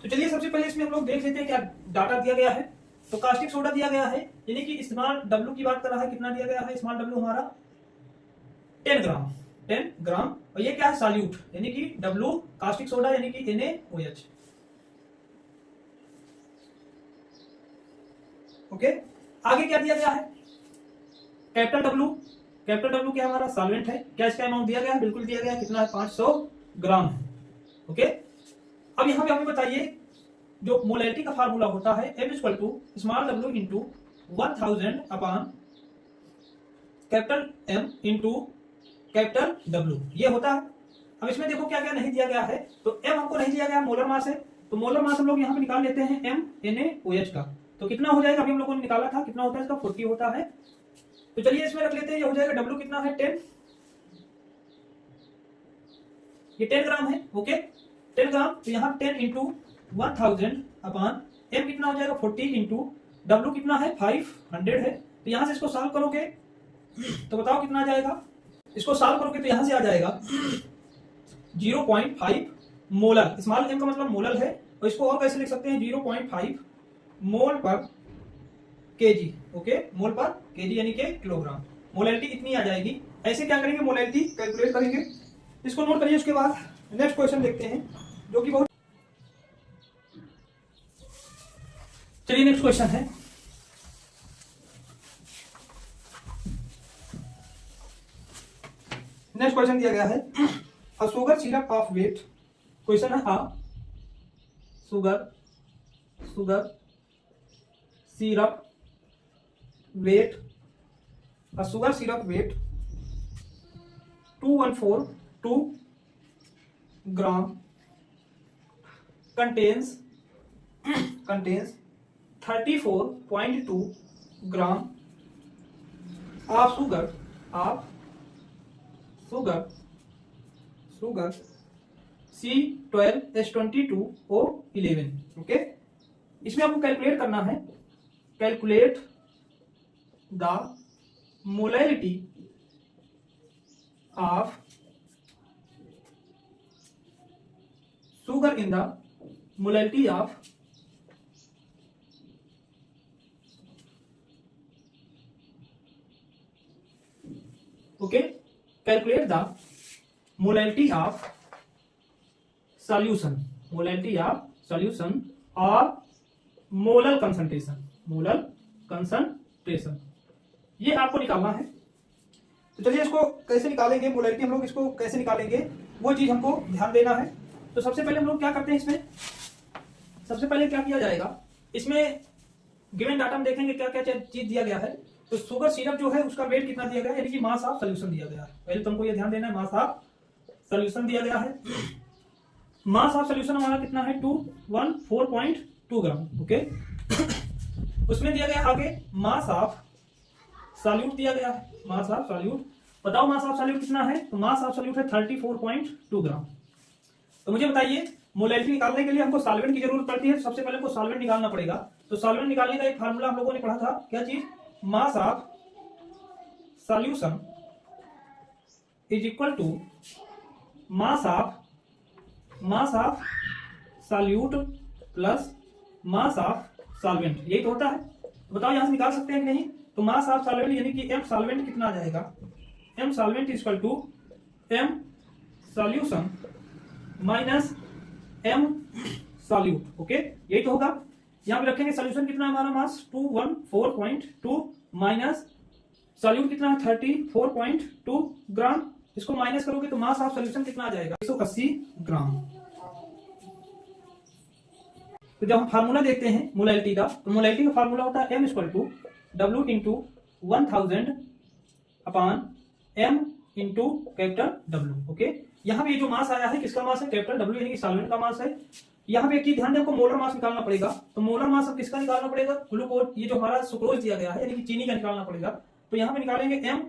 तो चलिए सबसे पहले इसमें हम लोग देख लेते हैं क्या डाटा दिया गया है। तो कास्टिक सोडा दिया गया है, यानी कि स्मॉल डब्ल्यू की बात कर रहा है, कितना दिया गया है स्मॉल डब्ल्यू हमारा 10 ग्राम, 10 ग्राम। और ये क्या है सॉल्यूट, यानी कि डब्ल्यू कास्टिक सोडा यानी कि NaOH। ओके, आगे क्या दिया गया है कैपिटल डब्ल्यू। कैपिटल डब्ल्यू क्या हमारा सॉल्वेंट है, क्या इसका अमाउंट दिया गया है, बिल्कुल दिया गया है, कितना है 500 ग्राम है। ओके, अब यहां पे हमें बताइए जो मोलैलिटी का फार्मूला होता है M equal to small W into 1000 upon capital M into capital W, ये होता है। अब इसमें देखो क्या क्या नहीं दिया गया है। तो M हमको नहीं दिया गया, मोलर मास है, तो मोलर मास हम लोग यहाँ पे निकाल लेते हैं M NaOH का। तो कितना हो जाएगा, अभी हम लोगों ने निकाला था, कितना होता है इसका 40 होता है। तो चलिए इसमें रख लेते हैं, ये हो जाएगा W कितना है 10, ये 10 ग्राम है। ओके, 10 ग्राम, तो यहाँ 10 इंटू 1000 अपॉन M कितना हो जाएगा 40 इंटू W कितना है 500 है। तो यहां से इसको सॉल्व करोगे तो बताओ कितना आ जाएगा। इसको सॉल्व करोगे तो यहां से आ जाएगा 0.5 मोलर। स्मॉल m का मतलब मोलर है, और इसको और कैसे लिख सकते हैं 0.5 मोल पर केजी। ओके, मोल पर केजी यानी कि किलोग्राम। मोलैलिटी इतनी आ जाएगी। ऐसे क्या करेंगे, मोलैलिटी कैलकुलेट करेंगे, इसको नोट करिए। उसके बाद नेक्स्ट क्वेश्चन देखते हैं जो कि बहुत, चलिए नेक्स्ट क्वेश्चन है। नेक्स्ट क्वेश्चन दिया गया है a sugar syrup of weight. Question है sugar syrup weight, a sugar syrup weight 2142 gram contains 34.2 gram of sugar C12H22O11। Okay, इसमें आपको कैलकुलेट करना है, calculate the molality of sugar in the molality of okay, calculate the molality of solution, molality of solution और मोलर कंसंट्रेशन, ये आपको निकालना है। तो चलिए इसको कैसे निकालेंगे, मोलैलिटी हम लोग इसको कैसे निकालेंगे वो चीज हमको ध्यान देना है। तो सबसे पहले हम लोग क्या करते हैं, इसमें सबसे पहले क्या किया जाएगा, इसमें गिवन डाटा में देखेंगे क्या क्या चीज दिया गया है। तो शुगर सिरप जो है उसका वेट कितना दिया गया है, यानी कि मास ऑफ सॉल्यूशन दिया गया है। पहले तुमको ये ध्यान देना है, मास ऑफ सॉल्यूशन दिया गया है। मास ऑफ सॉल्यूशन हमारा कितना है 214.2 ग्राम। ओके, उसमें दिया गया आगे मास ऑफ सॉल्यूट दिया गया है, मास ऑफ सॉल्यूट। बताओ मास ऑफ सॉल्यूट कितना है, तो मास ऑफ सॉल्यूट है 34.2 ग्राम। तो मुझे बताइए मोलैलिटी निकालने के लिए हमको सॉल्वेंट की जरूरत पड़ती है। सबसे पहले हमको सॉल्वेंट निकालना पड़ेगा। तो सॉल्वेंट निकालने का एक फार्मूला हम लोगों ने पढ़ा था, क्या चीज, mass of solution is equal to mass of solute plus mass of solvent, यही तो होता है। तो बताओ यहां से निकाल सकते हैं कि नहीं। तो मास ऑफ सॉल्वेंट यानी कि M सॉल्वेंट कितना आ जाएगा, M solvent is equal to M solution minus M solute. Okay, यही तो होगा। यहां पे रखेंगे सॉल्यूशन कितना है हमारा मास 214.2 माइनस सॉल्यूट कितना है 34.2 ग्राम। इसको माइनस करोगे तो मास ऑफ सॉल्यूशन कितना आ जाएगा 180 ग्राम। तो जब हम फार्मूला देखते हैं मोलैलिटी का, तो मोलैलिटी का फार्मूला होता है M equal to W into 1000 upon M into capital W। Okay, यहाँ पे जो मास आया है किसका मास है, कैपिटल W यानी कि सॉल्वेंट का मास है। यहाँ पे एक चीज ध्यान दें, हमको मोलर मास निकालना पड़ेगा। तो मोलर मास अब किसका निकालना पड़ेगा, ग्लूकोज, ये जो हमारा सुक्रोज दिया गया है यानी कि चीनी का निकालना पड़ेगा। तो यहाँ पे निकालेंगे M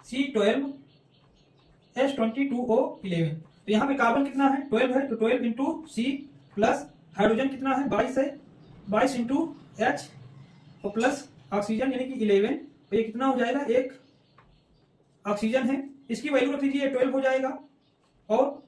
C12H22O11। तो यहाँ पे कार्बन कितना है 12 है, तो 12 इंटू C प्लस हाइड्रोजन कितना है 22 है, 22 इंटू H और प्लस ऑक्सीजन यानी कि 11। तो ये कितना हो जाएगा, एक ऑक्सीजन है, इसकी वैल्यू रख लीजिए 12 हो जाएगा, और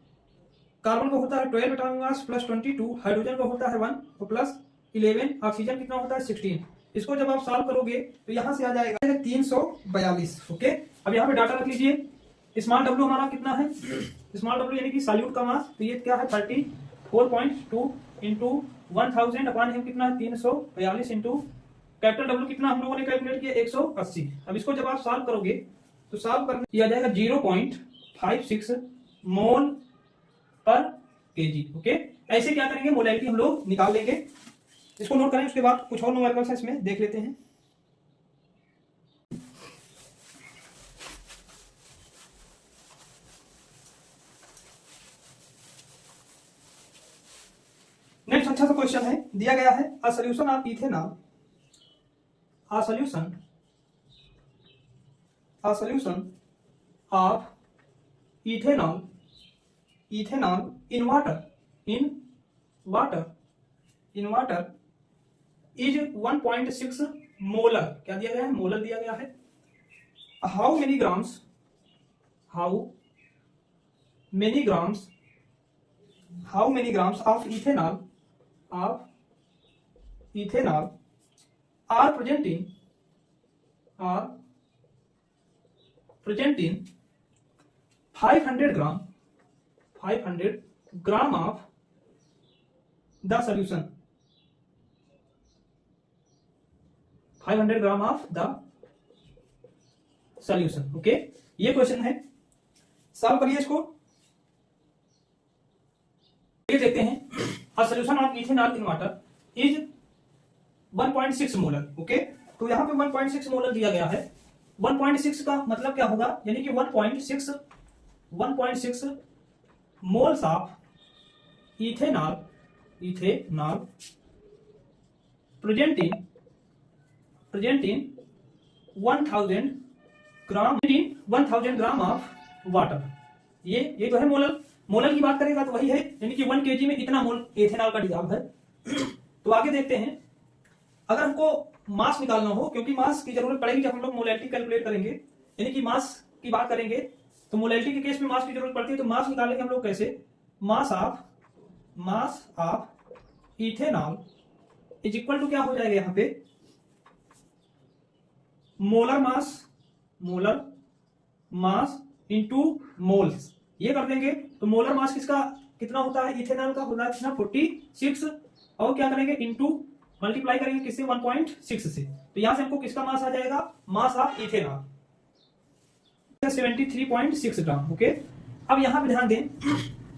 कार्बन का होता है 12 एटॉमिक मास प्लस 22, हाइड्रोजन का होता है 1 और प्लस 11, ऑक्सीजन कितना होता है 16। इसको जब आप सॉल्व करोगे तो यहाँ से आ जाएगा 342। ओके, अब यहाँ पे डाटा रख लीजिए। स्मॉल डब्ल्यू हमारा कितना है, स्मॉल डब्ल्यू यानी कि सॉल्यूट का मास, तो ये क्या है 34.2 इंटू 1000 अपॉन कितना है 342 इंटू कैपिटल डब्ल्यू कितना हम लोगों ने कैलकुलेट किया 180। अब इसको जब आप सॉल्व करोगे तो सॉल्व करने किया जाएगा 0.56 मोल पर केजी। ओके, ऐसे क्या करेंगे मोलैलिटी हम लोग निकाल लेंगे, इसको नोट करें। उसके बाद कुछ और न्यूमेरिकल्स हैं इसमें देख लेते हैं। नेक्स्ट अच्छा सा क्वेश्चन है, दिया गया है a solution of ethanol, a solution of ethanol in water is 1.6 molar. क्या दिया गया है, मोलर दिया गया है। How many grams of ethanol are presenting 500 gram of the solution, 500 gram of the solution. Okay, ये क्वेश्चन है, सॉल्व करिए इसको। ये देखते हैं a solution of ethanol in water is 1.6 molar. Okay, तो यहां पे 1.6 मोलर दिया गया है। 1.6 का मतलब क्या होगा, यानी कि 1.6 moles of ethanol presenting 1000 gram of water. ये जो है मोलर की बात करेगा तो वही है, यानी कि 1 kg में इतना मोल इथेनॉल का डिजॉल्व है। तो आगे देखते हैं, अगर हमको मास निकालना हो, क्योंकि मास की जरूरत पड़ेगी जब हम लोग मोलैलिटी कैलकुलेट करेंगे, यानी कि मास की बात करेंगे तो मोलैलिटी के केस में मास की जरूरत पड़ती है। तो मास निकालेंगे हम लोग कैसे, mass of ethanol is equal to क्या हो जाएगा यहाँ पे, मोलर मास इनटू मोल्स। ये कर देंगे तो मोलर मास किसका कितना होता है, इथेनॉल का होता है कितना 46, और क्या करेंगे इनटू मल्टीप्लाई करेंगे किससे 1.6 से, तो यहां से हमको किसका मास आ जाएगा, मास ऑफ इथेनॉल 73.6 ग्राम। ओके, अब यहां पे ध्यान दें,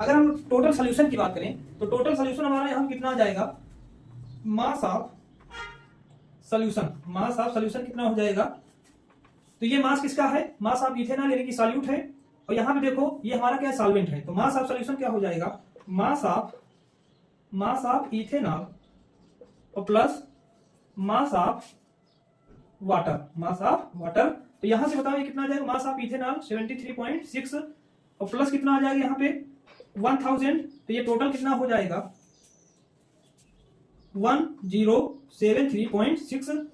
अगर हम टोटल सॉल्यूशन की बात करें तो टोटल सॉल्यूशन हमारा यहां कितना आ जाएगा, मास ऑफ सॉल्यूशन कितना हो जाएगा, तो ये मास किसका है, मास ऑफ इथेनॉल यानी कि सॉल्यूट है, और यहां पे देखो ये हमारा क्या है सॉल्वेंट है, तो मास ऑफ सॉल्यूशन क्या हो जाएगा, मास ऑफ इथेनॉल और प्लस मास ऑफ वाटर। तो यहां से बताओ ये कितना आ जाएगा, मास ऑफ इथेनॉल 73.6 और प्लस कितना आ जाएगा यहाँ पे 1000, तो ये टोटल कितना हो जाएगा 1073.6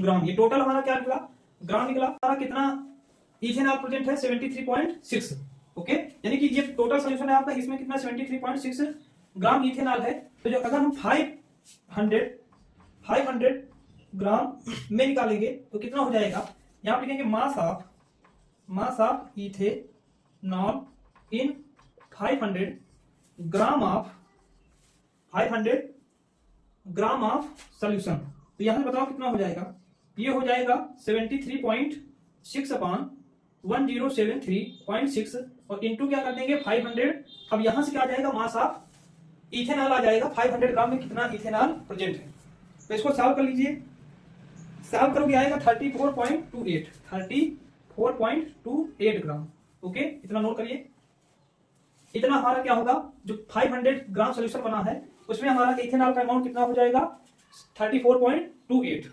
ग्राम। ये टोटल हमारा क्या निकला, ग्राम निकला। हमारा कितना इथेनॉल प्रेजेंट है 73.6। ओके, यानी कि ये टोटल सॉल्यूशन है आपका, इसमें कितना 73.6 ग्राम इथेनॉल है। तो जो अगर हम 500 ग्राम में निकालेंगे तो कितना हो जाएगा, यहां लिखेंगे मास of ethanol in 500 gram of solution. तो यहां से बताओ कितना हो जाएगा, ये हो जाएगा 73.6 अपॉन 1073.6 और इंटू क्या कर देंगे 500। अब यहां से क्या आ जाएगा, मास ऑफ इथेनॉल आ जाएगा, 500 ग्राम में कितना इथेनॉल प्रेजेंट है। तो इसको सॉल्व कर लीजिए, सॉल्व करोगे आएगा 34.28 ग्राम। ओके, इतना नोट करिए। इतना हमारा क्या होगा, जो 500 ग्राम सॉल्यूशन बना है उसमें हमारा इथेनॉल का अमाउंट कितना हो जाएगा 34.28।